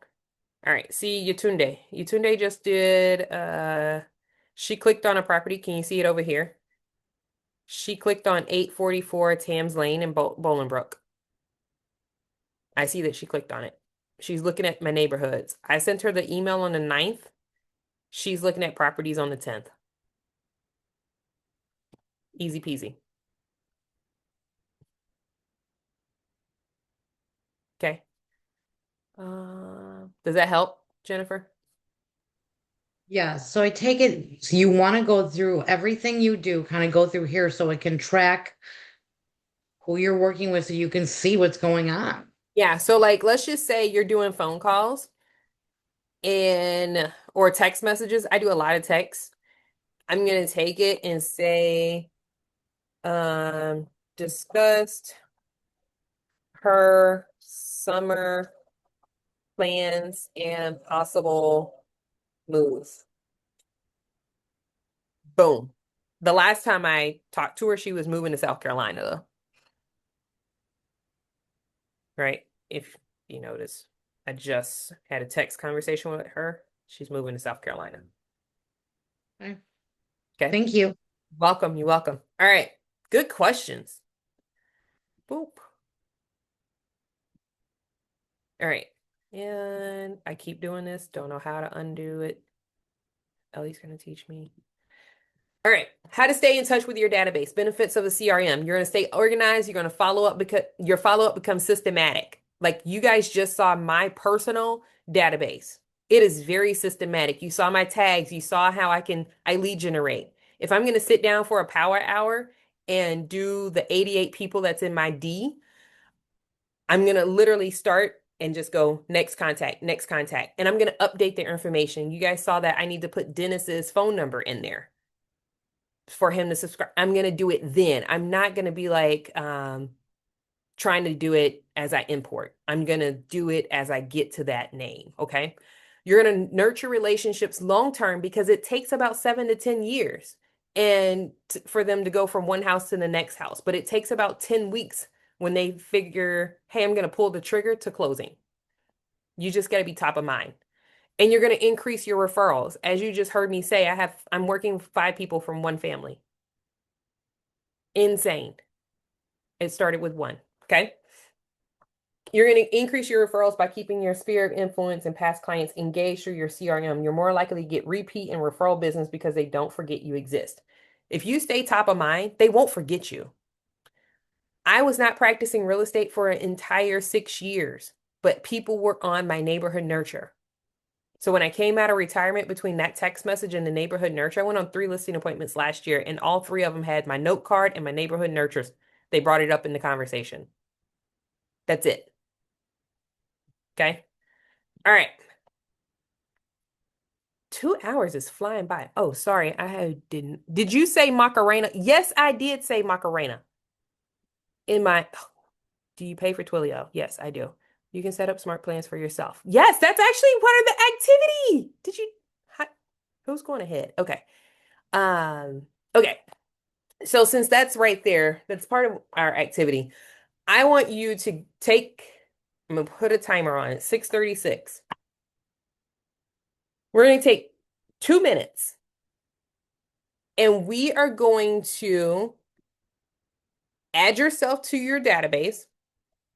S1: All right, see Yatunde. Yatunde just did, she clicked on a property. Can you see it over here? She clicked on 844 Tams Lane in Bolingbrook. I see that she clicked on it. She's looking at my neighborhoods. I sent her the email on the 9th. She's looking at properties on the 10th. Easy peasy. Okay. Does that help, Jennifer?
S5: Yeah, so I take it, so you want to go through everything you do, kind of go through here so it can track who you're working with so you can see what's going on.
S1: Yeah, so like let's just say you're doing phone calls or text messages. I do a lot of text. I'm gonna take it and say, discussed her summer plans and possible moves. Boom. The last time I talked to her, she was moving to South Carolina, though. Right? If you notice, I just had a text conversation with her. She's moving to South Carolina.
S5: Okay.
S1: Okay.
S5: Thank you.
S1: Welcome. You're welcome. All right. Good questions. Boop. All right. And I keep doing this. Don't know how to undo it. Ellie's going to teach me. All right. How to stay in touch with your database. Benefits of a CRM. You're going to stay organized. You're going to follow up because your follow-up becomes systematic. Like you guys just saw my personal database. It is very systematic. You saw my tags. You saw how I lead generate. If I'm going to sit down for a power hour and do the 88 people that's in my D, I'm going to literally start and just go next contact, next contact. And I'm going to update their information. You guys saw that I need to put Dennis's phone number in there for him to subscribe. I'm going to do it then. I'm not going to be like trying to do it as I import. I'm going to do it as I get to that name. Okay. You're going to nurture relationships long term because it takes about 7 to 10 years and for them to go from one house to the next house. But it takes about 10 weeks when they figure, hey, I'm going to pull the trigger to closing. You just got to be top of mind. And you're going to increase your referrals. As you just heard me say, I'm working with 5 people from one family. Insane. It started with 1. Okay. You're going to increase your referrals by keeping your sphere of influence and past clients engaged through your CRM. You're more likely to get repeat and referral business because they don't forget you exist. If you stay top of mind, they won't forget you. I was not practicing real estate for an entire 6 years, but people were on my neighborhood nurture. So when I came out of retirement between that text message and the neighborhood nurture, I went on 3 listing appointments last year, and all 3 of them had my note card and my neighborhood nurtures. They brought it up in the conversation. That's it. Okay. All right. 2 hours is flying by. Oh, sorry. Didn't. Did you say Macarena? Yes, I did say Macarena. Do you pay for Twilio? Yes, I do. You can set up smart plans for yourself. Yes, that's actually part of the activity. Who's going ahead? Okay. Um, okay. So since that's right there, that's part of our activity. I want you to I'm gonna put a timer on it, 6:36. We're gonna take 2 minutes and we are going to add yourself to your database,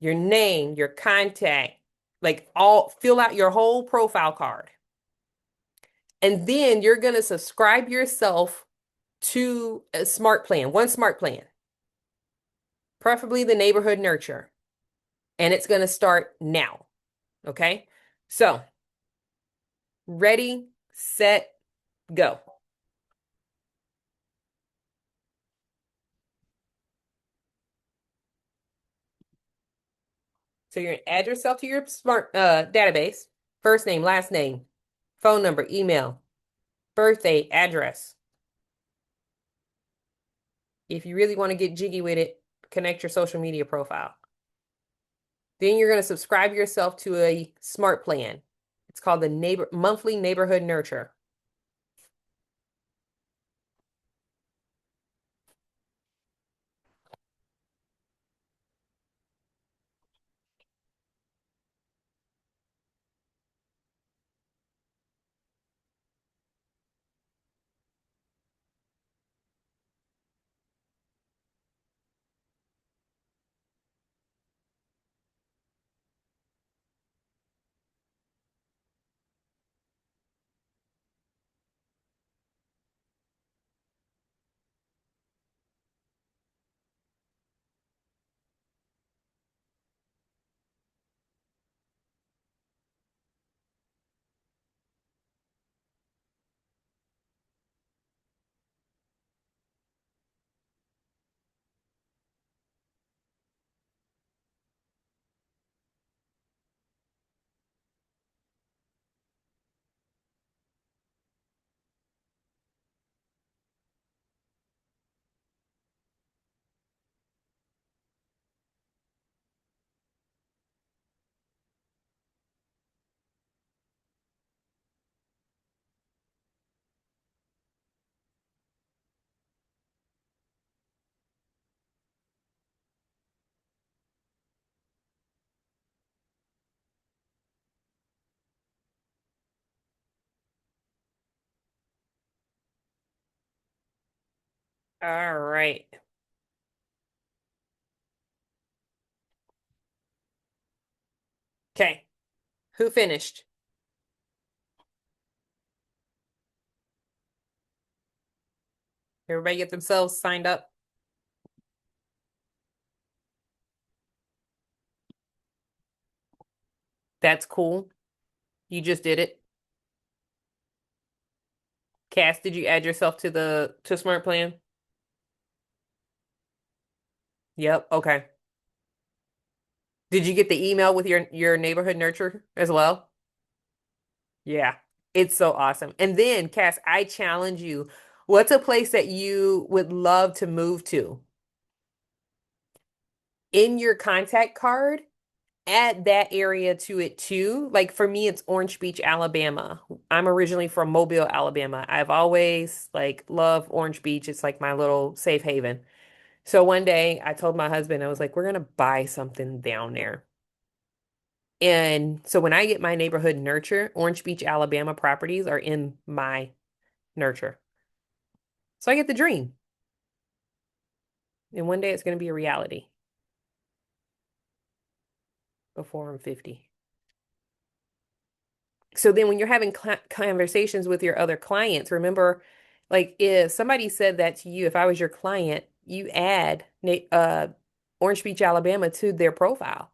S1: your name, your contact, like fill out your whole profile card. And then you're going to subscribe yourself to a smart plan, one smart plan, preferably the neighborhood nurture. And it's going to start now. Okay. So ready, set, go. So you're going to add yourself to your smart database, first name, last name, phone number, email, birthday, address. If you really want to get jiggy with it, connect your social media profile. Then you're going to subscribe yourself to a smart plan. It's called the monthly neighborhood nurture. All right. Okay. Who finished? Everybody get themselves signed up? That's cool. You just did it. Cass, did you add yourself to the Smart Plan? Yep. Okay. Did you get the email with your neighborhood nurture as well? Yeah. It's so awesome. And then, Cass, I challenge you. What's a place that you would love to move to? In your contact card, add that area to it too. Like for me, it's Orange Beach, Alabama. I'm originally from Mobile, Alabama. I've always like loved Orange Beach. It's like my little safe haven. So one day I told my husband, I was like, we're gonna buy something down there. And so when I get my neighborhood nurture, Orange Beach, Alabama properties are in my nurture. So I get the dream. And one day it's gonna be a reality before I'm 50. So then when you're having conversations with your other clients, remember, like if somebody said that to you, if I was your client, you add Orange Beach, Alabama to their profile.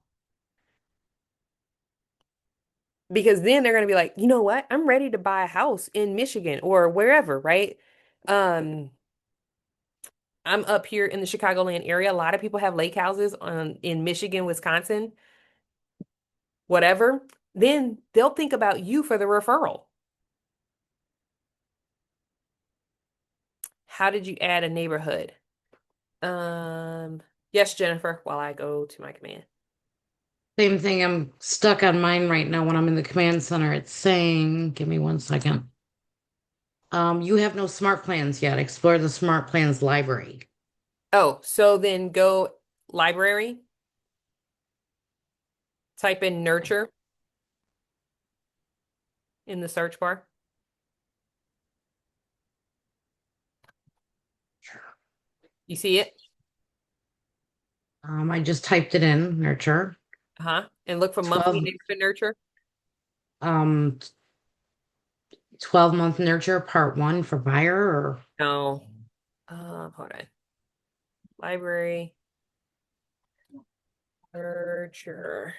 S1: Because then they're going to be like, you know what? I'm ready to buy a house in Michigan or wherever, right? Um, I'm up here in the Chicagoland area. A lot of people have lake houses in Michigan, Wisconsin, whatever. Then they'll think about you for the referral. How did you add a neighborhood? Yes, Jennifer, while I go to my command.
S5: Same thing. I'm stuck on mine right now when I'm in the command center. It's saying, give me 1 second. You have no smart plans yet. Explore the smart plans library.
S1: Oh, so then go library, type in nurture in the search bar. You see it?
S5: I just typed it in, nurture.
S1: Uh-huh. And look for monthly
S5: 12,
S1: neighborhood nurture.
S5: um, 12-month nurture part one for buyer or
S1: No. Hold on. Library nurture.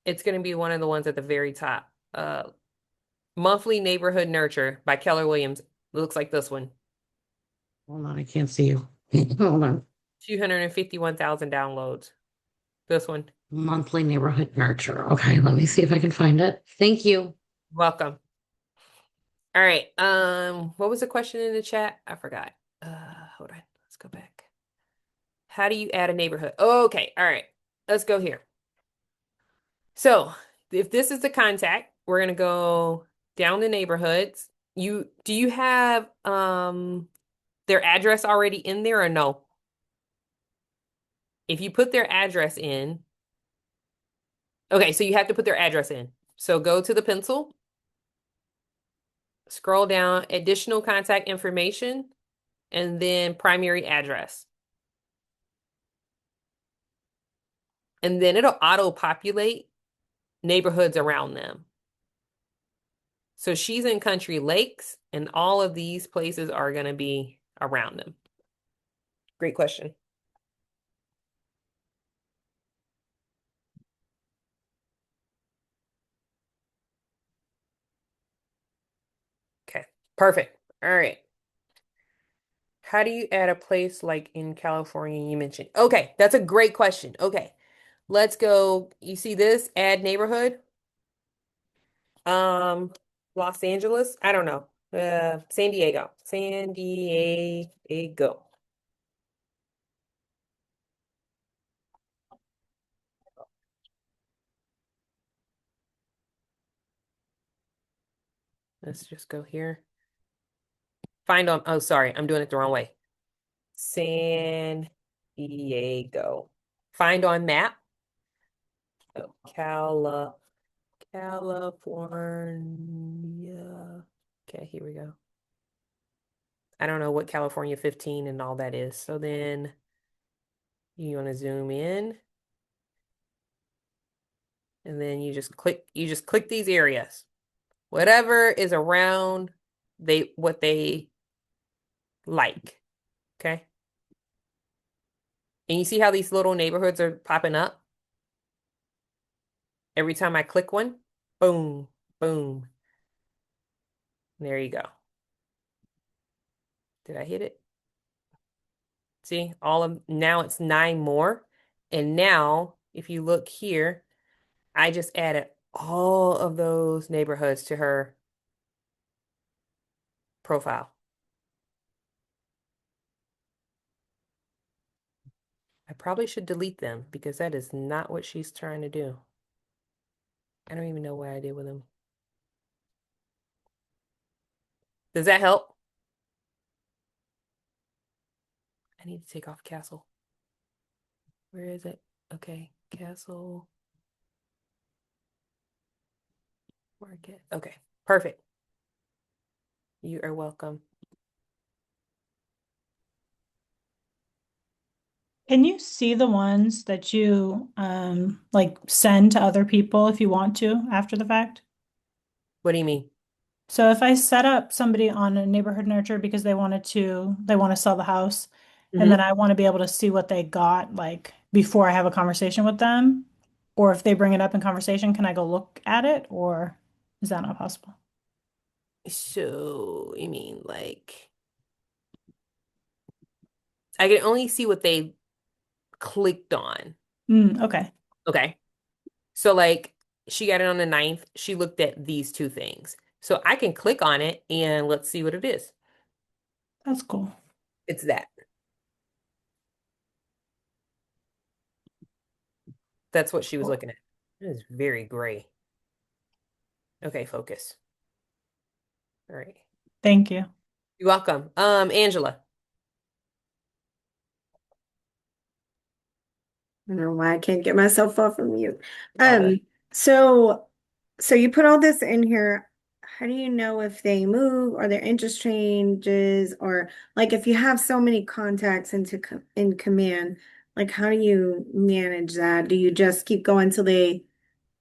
S1: It's going to be one of the ones at the very top. Monthly neighborhood nurture by Keller Williams. It looks like this one.
S5: hold on, I can't see you. Hold on.
S1: 251,000 downloads. This one.
S5: Monthly neighborhood nurture. Okay, let me see if I can find it. Thank you.
S1: Welcome. All right. What was the question in the chat? I forgot. Hold on. Let's go back. How do you add a neighborhood? Okay. All right. Let's go here. So if this is the contact, we're gonna go down the neighborhoods. Do you have their address already in there or no? If you put their address in, okay, so you have to put their address in. So go to the pencil, scroll down, additional contact information, and then primary address. And then it'll auto-populate neighborhoods around them. So she's in Country Lakes, and all of these places are going to be around them. Great question. Okay, perfect. All right. How do you add a place like in California you mentioned? Okay, that's a great question. Okay, let's go. You see this? Add neighborhood. Um, Los Angeles. I don't know. San Diego. San Diego. Let's just go here. Find on. Oh, sorry, I'm doing it the wrong way. San Diego. Find on map. Oh, California. Okay, here we go. I don't know what California 15 and all that is. So then you want to zoom in and then you just click these areas. Whatever is around what they like. Okay? And you see how these little neighborhoods are popping up? Every time I click one, boom, boom. There you go. Did I hit it? See, now it's 9 more. And now, if you look here, I just added all of those neighborhoods to her profile. I probably should delete them because that is not what she's trying to do. I don't even know what I did with them. Does that help? I need to take off Castle. Where is it? Okay, Castle. Market. Okay, perfect. You are welcome.
S18: Can you see the ones that you like send to other people if you want to after the fact?
S1: What do you mean?
S18: So if I set up somebody on a neighborhood nurture because they want to sell the house, and then I want to be able to see what they got like before I have a conversation with them, or if they bring it up in conversation, can I go look at it, or is that not possible?
S1: So, you mean like I can only see what they clicked on.
S18: Okay.
S1: Okay. So like she got it on the 9th. She looked at these two things. So I can click on it and let's see what it is.
S18: That's cool.
S1: It's that. That's what she was looking at. It is very gray. Okay, focus. All right.
S18: Thank you.
S1: You're welcome. Angela.
S17: I don't know why I can't get myself off of mute.
S1: All good.
S17: So you put all this in here. How do you know if they move or their interest changes, or like if you have so many contacts in command, like how do you manage that? Do you just keep going till they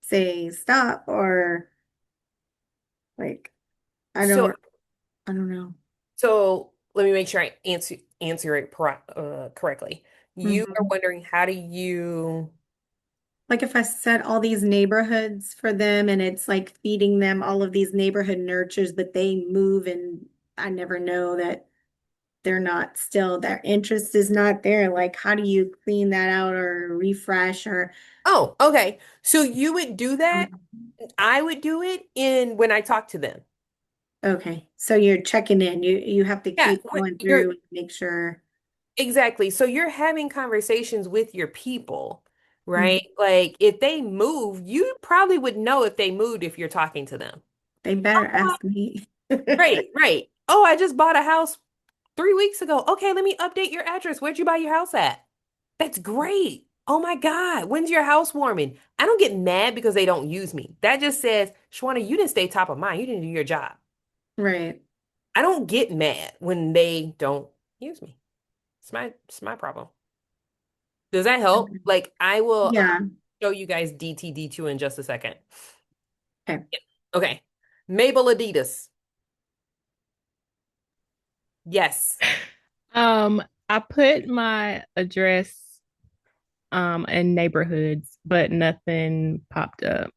S17: say stop, or like
S1: So
S17: I don't know.
S1: so let me make sure I answer it correctly. You are
S17: Mhm.
S1: wondering how do you
S17: Like if I set all these neighborhoods for them and it's like feeding them all of these neighborhood nurtures, but they move and I never know that they're not still, their interest is not there. Like, how do you clean that out or refresh or
S1: Oh, okay. So you would do that. I would do it in when I talk to them.
S17: okay. So you're checking in. You have to
S1: Yeah,
S17: keep going
S1: you're
S17: through and make sure.
S1: exactly. So you're having conversations with your people,
S17: Mhm.
S1: right? Like if they move, you probably would know if they moved if you're talking to them.
S17: They better ask me.
S1: Right, right. Oh, I just bought a house 3 weeks ago. Okay, let me update your address. Where'd you buy your house at? That's great. Oh my God, when's your housewarming? I don't get mad because they don't use me. That just says, Shawana, you didn't stay top of mind. You didn't do your job.
S17: Right.
S1: I don't get mad when they don't use me. It's my problem. Does that help?
S17: Okay.
S1: Like I will
S17: Yeah.
S1: show you guys DTD2 in just a second.
S17: Okay.
S1: Okay. Mabel Adidas. Yes.
S12: I put my address in neighborhoods, but nothing popped up.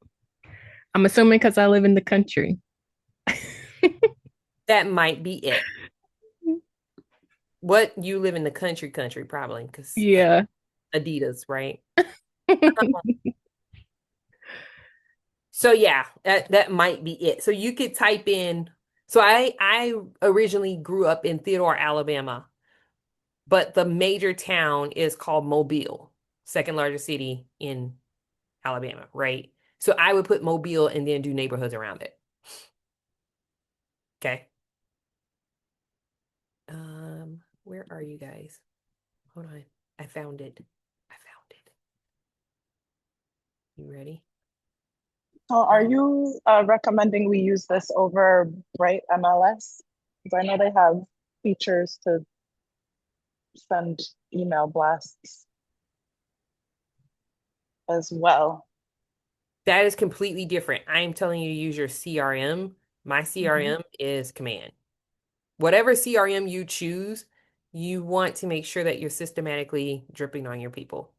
S12: I'm assuming because I live in the country.
S1: That might be it. What you live in the country probably because
S12: Yeah.
S1: Adidas, right? So yeah, that might be it. So you could type in. So I originally grew up in Theodore, Alabama, but the major town is called Mobile, second largest city in Alabama, right? So I would put Mobile and then do neighborhoods around it. Okay. Where are you guys? Hold on. I found it. I found it. You ready?
S6: So are you recommending we use this over Bright MLS? Because I know they have features to send email blasts as well.
S1: That is completely different. I am telling you to use your CRM. My CRM is Command. Whatever CRM you choose, you want to make sure that you're systematically dripping on your people.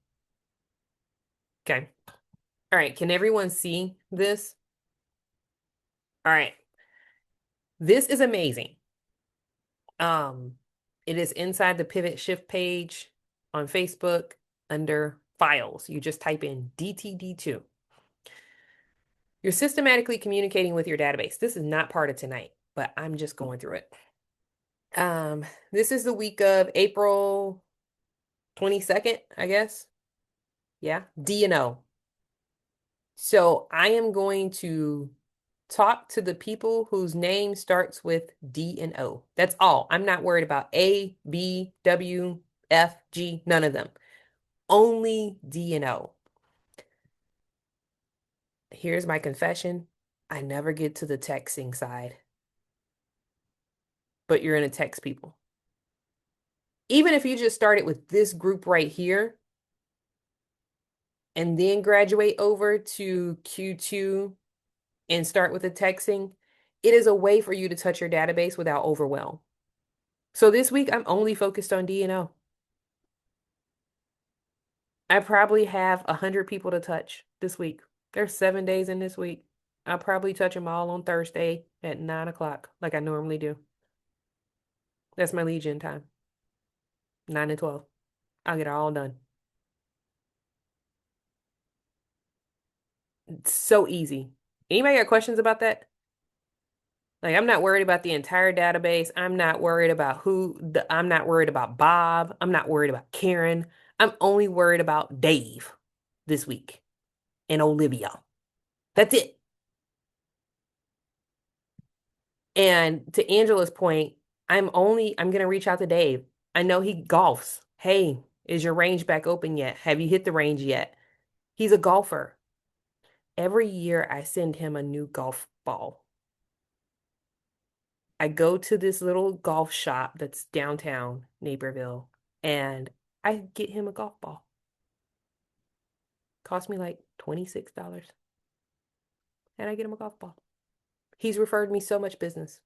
S1: Okay. All right. Can everyone see this? All right. This is amazing. It is inside the pivot shift page on Facebook under files. You just type in DTD2. You're systematically communicating with your database. This is not part of tonight, but I'm just going through it. This is the week of April 22nd, I guess. Yeah, D&O. So I am going to talk to the people whose name starts with D and O. That's all. I'm not worried about A, B, W, F, G, none of them. Only D and O. Here's my confession. I never get to the texting side. But you're going to text people. Even if you just started with this group right here and then graduate over to Q2 and start with the texting, it is a way for you to touch your database without overwhelm. So this week, I'm only focused on D&O. I probably have 100 people to touch this week. There's 7 days in this week. I'll probably touch them all on Thursday at 9 o'clock, like I normally do. That's my lead gen time. 9 to 12. I'll get it all done. It's so easy. Anybody got questions about that? Like, I'm not worried about the entire database. I'm not worried about I'm not worried about Bob. I'm not worried about Karen. I'm only worried about Dave this week and Olivia. That's it. And to Angela's point, I'm going to reach out to Dave. I know he golfs. Hey, is your range back open yet? Have you hit the range yet? He's a golfer. Every year I send him a new golf ball. I go to this little golf shop that's downtown Naperville and I get him a golf ball. Cost me like $26. And I get him a golf ball. He's referred me so much business.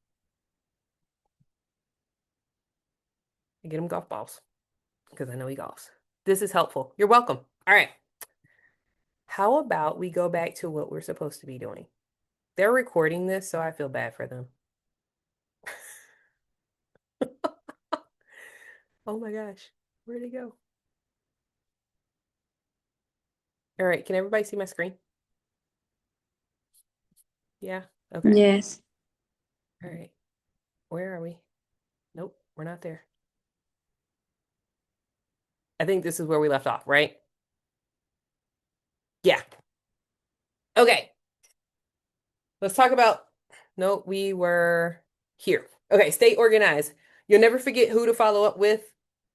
S1: I get him golf balls because I know he golfs. This is helpful. You're welcome. All right. How about we go back to what we're supposed to be doing? They're recording this, so I feel bad for them. Oh my gosh. Where'd it go? All right. Can everybody see my screen? Yeah. Okay.
S17: Yes.
S1: All right. Where are we? Nope, we're not there. I think this is where we left off, right? Yeah. Okay. Let's talk about, no, we were here. Okay, stay organized. You'll never forget who to follow up with,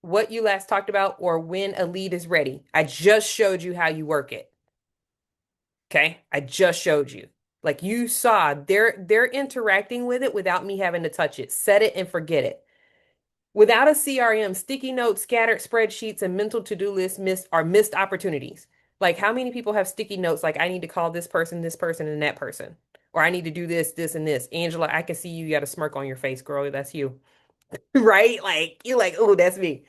S1: what you last talked about, or when a lead is ready. I just showed you how you work it. Okay, I just showed you. Like you saw, they're interacting with it without me having to touch it. Set it and forget it. Without a CRM, sticky notes, scattered spreadsheets, and mental to-do lists missed opportunities. Like how many people have sticky notes like I need to call this person, and that person. Or I need to do this, this, and this. Angela, I can see you got a smirk on your face, girl. That's you. Right? Like you're like, oh, that's me.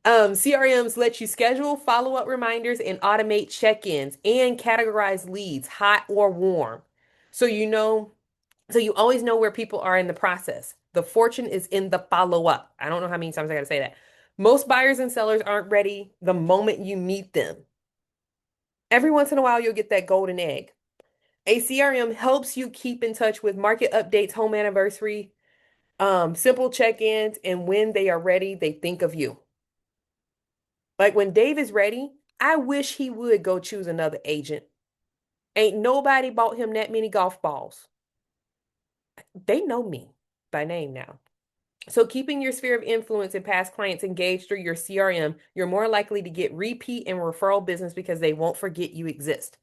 S1: CRMs let you schedule follow-up reminders and automate check-ins and categorize leads, hot or warm. So so you always know where people are in the process. The fortune is in the follow-up. I don't know how many times I got to say that. Most buyers and sellers aren't ready the moment you meet them. Every once in a while, you'll get that golden egg. A CRM helps you keep in touch with market updates, home anniversary, simple check-ins, and when they are ready, they think of you. Like when Dave is ready, I wish he would go choose another agent. Ain't nobody bought him that many golf balls. They know me by name now. So keeping your sphere of influence and past clients engaged through your CRM, you're more likely to get repeat and referral business because they won't forget you exist.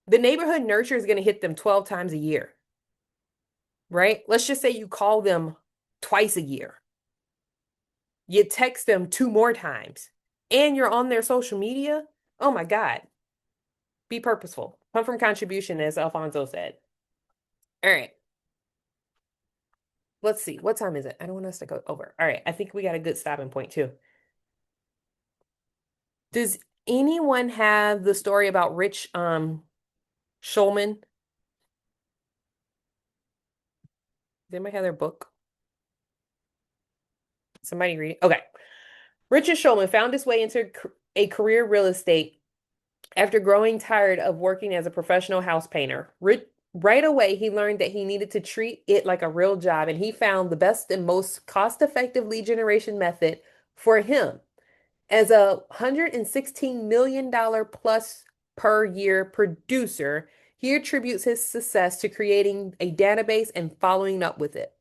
S1: The neighborhood nurture is going to hit them 12 times a year, right? Let's just say you call them twice a year. You text them 2 more times and you're on their social media. Oh my God. Be purposeful. Come from contribution, as Alfonso said. All right. Let's see. What time is it? I don't want us to go over. All right. I think we got a good stopping point too. Does anyone have the story about Rich Schulman? Does anybody have their book? Somebody read it? Okay. Richard Schulman found his way into a career real estate after growing tired of working as a professional house painter. Right away, he learned that he needed to treat it like a real job, and he found the best and most cost-effective lead generation method for him. As a $116 million plus per year producer, he attributes his success to creating a database and following up with it.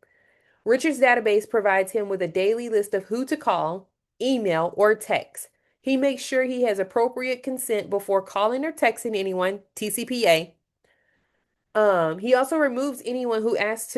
S1: Richard's database provides him with a daily list of who to call, email, or text. He makes sure he has appropriate consent before calling or texting anyone, TCPA. He also removes anyone who asks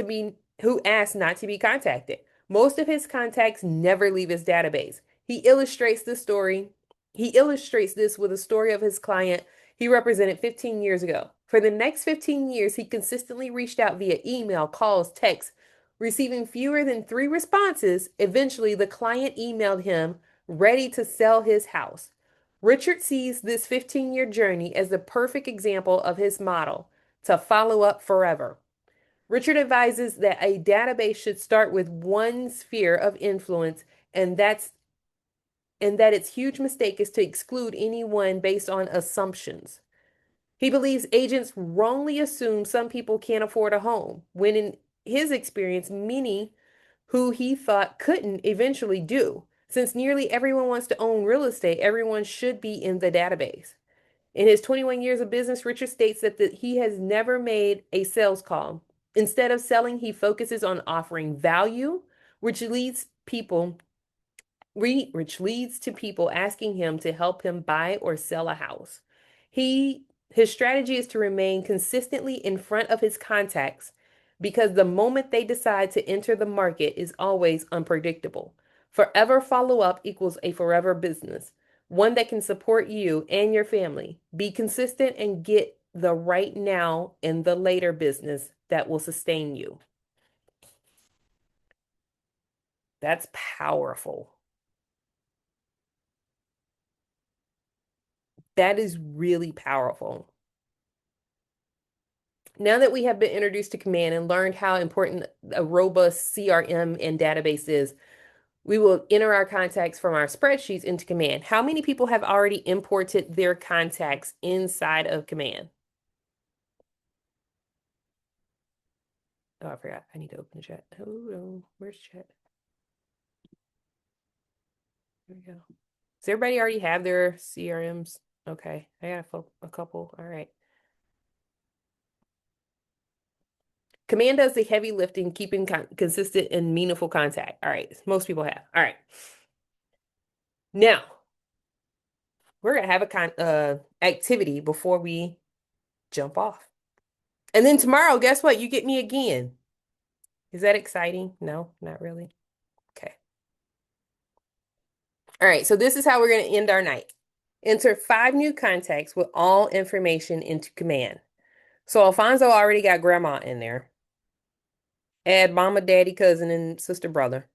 S1: not to be contacted. Most of his contacts never leave his database. He illustrates this with a story of his client he represented 15 years ago. For the next 15 years, he consistently reached out via email, calls, texts, receiving fewer than 3 responses. Eventually, the client emailed him ready to sell his house. Richard sees this 15-year journey as the perfect example of his model to follow up forever. Richard advises that a database should start with one sphere of influence, and that its huge mistake is to exclude anyone based on assumptions. He believes agents wrongly assume some people can't afford a home, when in his experience, many who he thought couldn't eventually do. Since nearly everyone wants to own real estate, everyone should be in the database. In his 21 years of business, Richard states that he has never made a sales call. Instead of selling, he focuses on offering value, which leads to people asking him to help him buy or sell a house. His strategy is to remain consistently in front of his contacts because the moment they decide to enter the market is always unpredictable. Forever follow-up equals a forever business, one that can support you and your family. Be consistent and get the right now and the later business that will sustain you. That's powerful. That is really powerful. Now that we have been introduced to Command and learned how important a robust CRM and database is, we will enter our contacts from our spreadsheets into Command. How many people have already imported their contacts inside of Command? Oh, I forgot. I need to open the chat. Oh, where's chat? There we go. Does everybody already have their CRMs? Okay, I got a couple. All right. Command does the heavy lifting, keeping consistent and meaningful contact. All right, most people have. All right. Now, we're gonna have a activity before we jump off. And then tomorrow, guess what? You get me again. Is that exciting? No, not really. Okay. All right, so this is how we're gonna end our night. Enter 5 new contacts with all information into Command. So Alfonso already got grandma in there. Add mama, daddy, cousin, and sister, brother.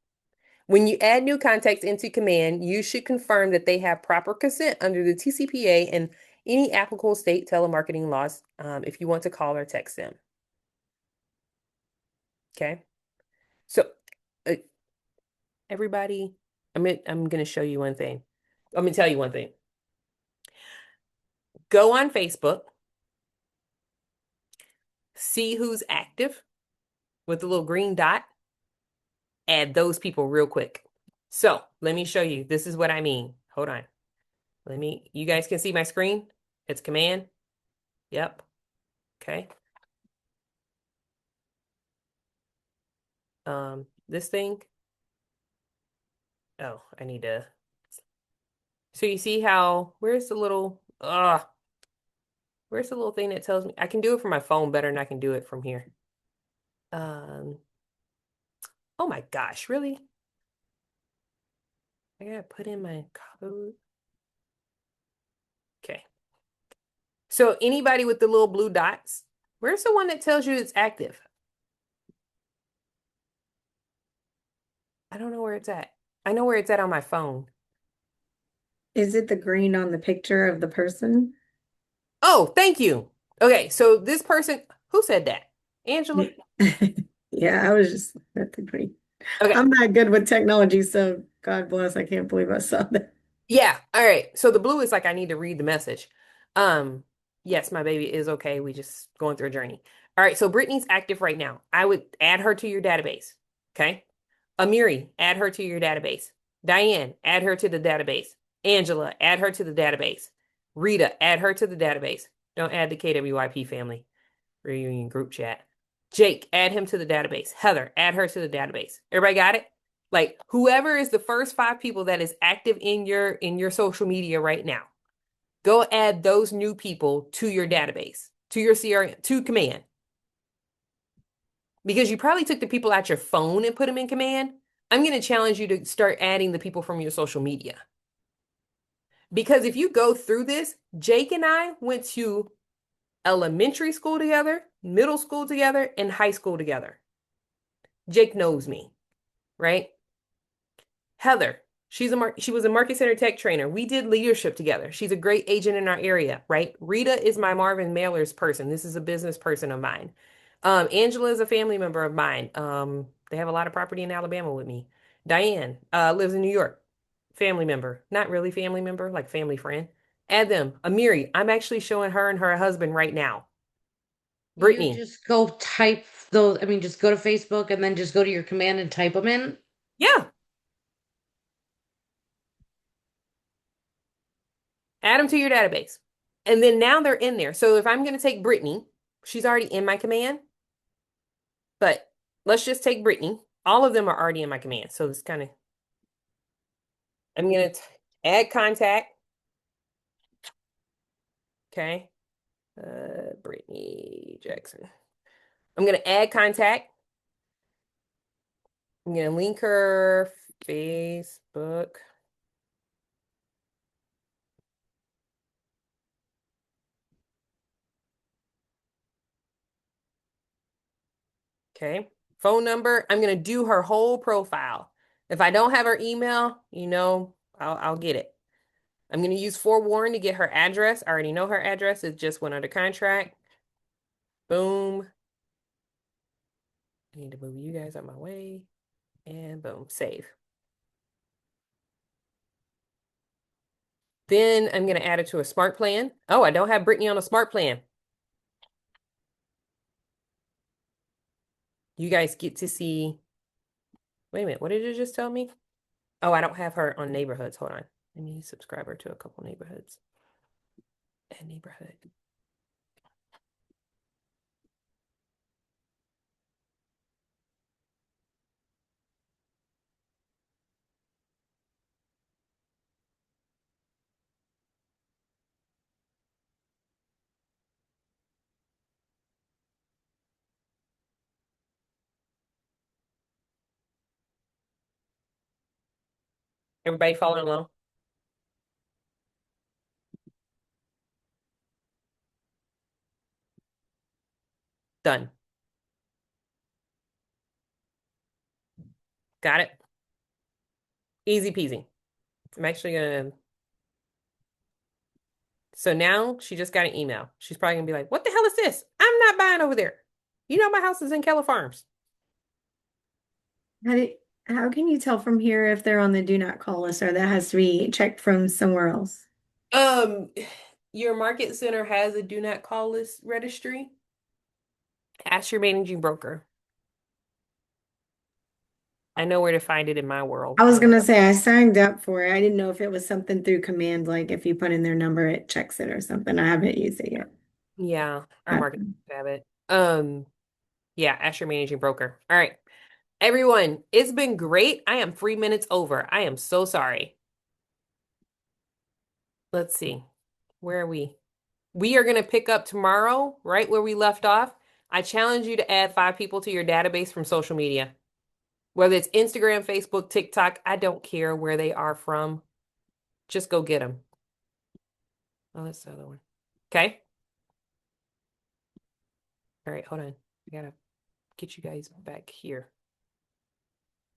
S1: When you add new contacts into Command, you should confirm that they have proper consent under the TCPA and any applicable state telemarketing laws if you want to call or text them. Okay? So, everybody, I'm going to show you one thing. I'm going to tell you one thing. Go on Facebook, see who's active with the little green dot, add those people real quick. So, let me show you. This is what I mean. Hold on. You guys can see my screen? It's Command. Yep. Okay. This thing. Oh, I need to. So you see how, where's the little thing that tells me I can do it from my phone better than I can do it from here. Oh my gosh, really? I gotta put in my code. Okay. So anybody with the little blue dots, where's the one that tells you it's active? I don't know where it's at. I know where it's at on my phone.
S17: Is it the green on the picture of the person?
S1: Oh, thank you. Okay, so this person, who said that? Angela?
S17: Yeah, I was just that's the green.
S1: Okay.
S17: I'm not good with technology, so God bless. I can't believe I saw that.
S1: Yeah. All right. So the blue is like I need to read the message. Um, yes, my baby is okay. We just going through a journey. All right. So Brittany's active right now. I would add her to your database. Okay. Amiri, add her to your database. Diane, add her to the database. Angela, add her to the database. Rita, add her to the database. Don't add the KWYP family reunion group chat. Jake, add him to the database. Heather, add her to the database. Everybody got it? Like whoever is the first 5 people that is active in your social media right now, go add those new people to your database, to your CRM, to command. Because you probably took the people out your phone and put them in command. I'm going to challenge you to start adding the people from your social media. Because if you go through this, Jake and I went to elementary school together, middle school together, and high school together. Jake knows me, right? Heather, she was a market center tech trainer. We did leadership together. She's a great agent in our area, right? Rita is my Marvin Mailers person. This is a business person of mine. Angela is a family member of mine. They have a lot of property in Alabama with me. Diane lives in New York. Family member. Not really family member, like family friend. Add them. Amiri, I'm actually showing her and her husband right now.
S5: You
S1: Brittany.
S5: just go type those, I mean, just go to Facebook and then just go to your command and type them in.
S1: Yeah. Add them to your database. And then now they're in there. So if I'm going to take Brittany, she's already in my command. But let's just take Brittany. All of them are already in my command. So it's kind of, I'm going to add contact. Okay. Brittany Jackson. I'm going to add contact. I'm going to link her Facebook. Okay. Phone number. I'm going to do her whole profile. If I don't have her email, I'll get it. I'm going to use Forewarn to get her address. I already know her address. It just went under contract. Boom. I need to move you guys out my way. And boom, save. Then I'm going to add it to a smart plan. Oh, I don't have Brittany on a smart plan. You guys get to see. Wait a minute. What did it just tell me? Oh, I don't have her on neighborhoods. Hold on. I need to subscribe her to a couple neighborhoods. And neighborhood. Everybody following along? Done. Got it? Easy peasy. I'm actually going to. So now she just got an email. She's probably going to be like, what the hell is this? I'm not buying over there. You know, my house is in Keller Farms.
S17: How can you tell from here if they're on the do not call list or that has to be checked from somewhere else?
S1: Your market center has a do not call list registry. Ask your managing broker. I know where to find it in my world.
S17: I was gonna say I signed up for it. I didn't know if it was something through command, like if you put in their number, it checks it or something. I haven't used it yet.
S1: Yeah, our market have it. Yeah, ask your managing broker. All right. Everyone, it's been great. I am 3 minutes over. I am so sorry. Let's see. Where are we? We are going to pick up tomorrow, right where we left off. I challenge you to add 5 people to your database from social media. Whether it's Instagram, Facebook, TikTok, I don't care where they are from. Just go get them. Oh, that's the other one. Okay. All right, hold on. I gotta get you guys back here.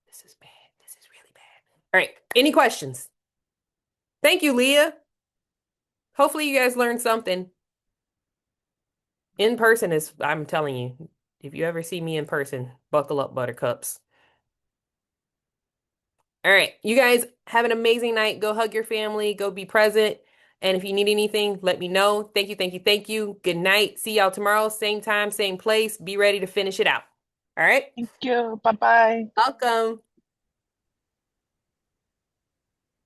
S1: This is bad. This is really bad. All right. Any questions? Thank you, Leah. Hopefully you guys learned something. In person is, I'm telling you, if you ever see me in person, buckle up, buttercups. All right. You guys have an amazing night. Go hug your family. Go be present. And if you need anything, let me know. Thank you, thank you, thank you. Good night. See y'all tomorrow. Same time, same place. Be ready to finish it out. All right?
S6: Thank you. Bye-bye.
S1: Welcome.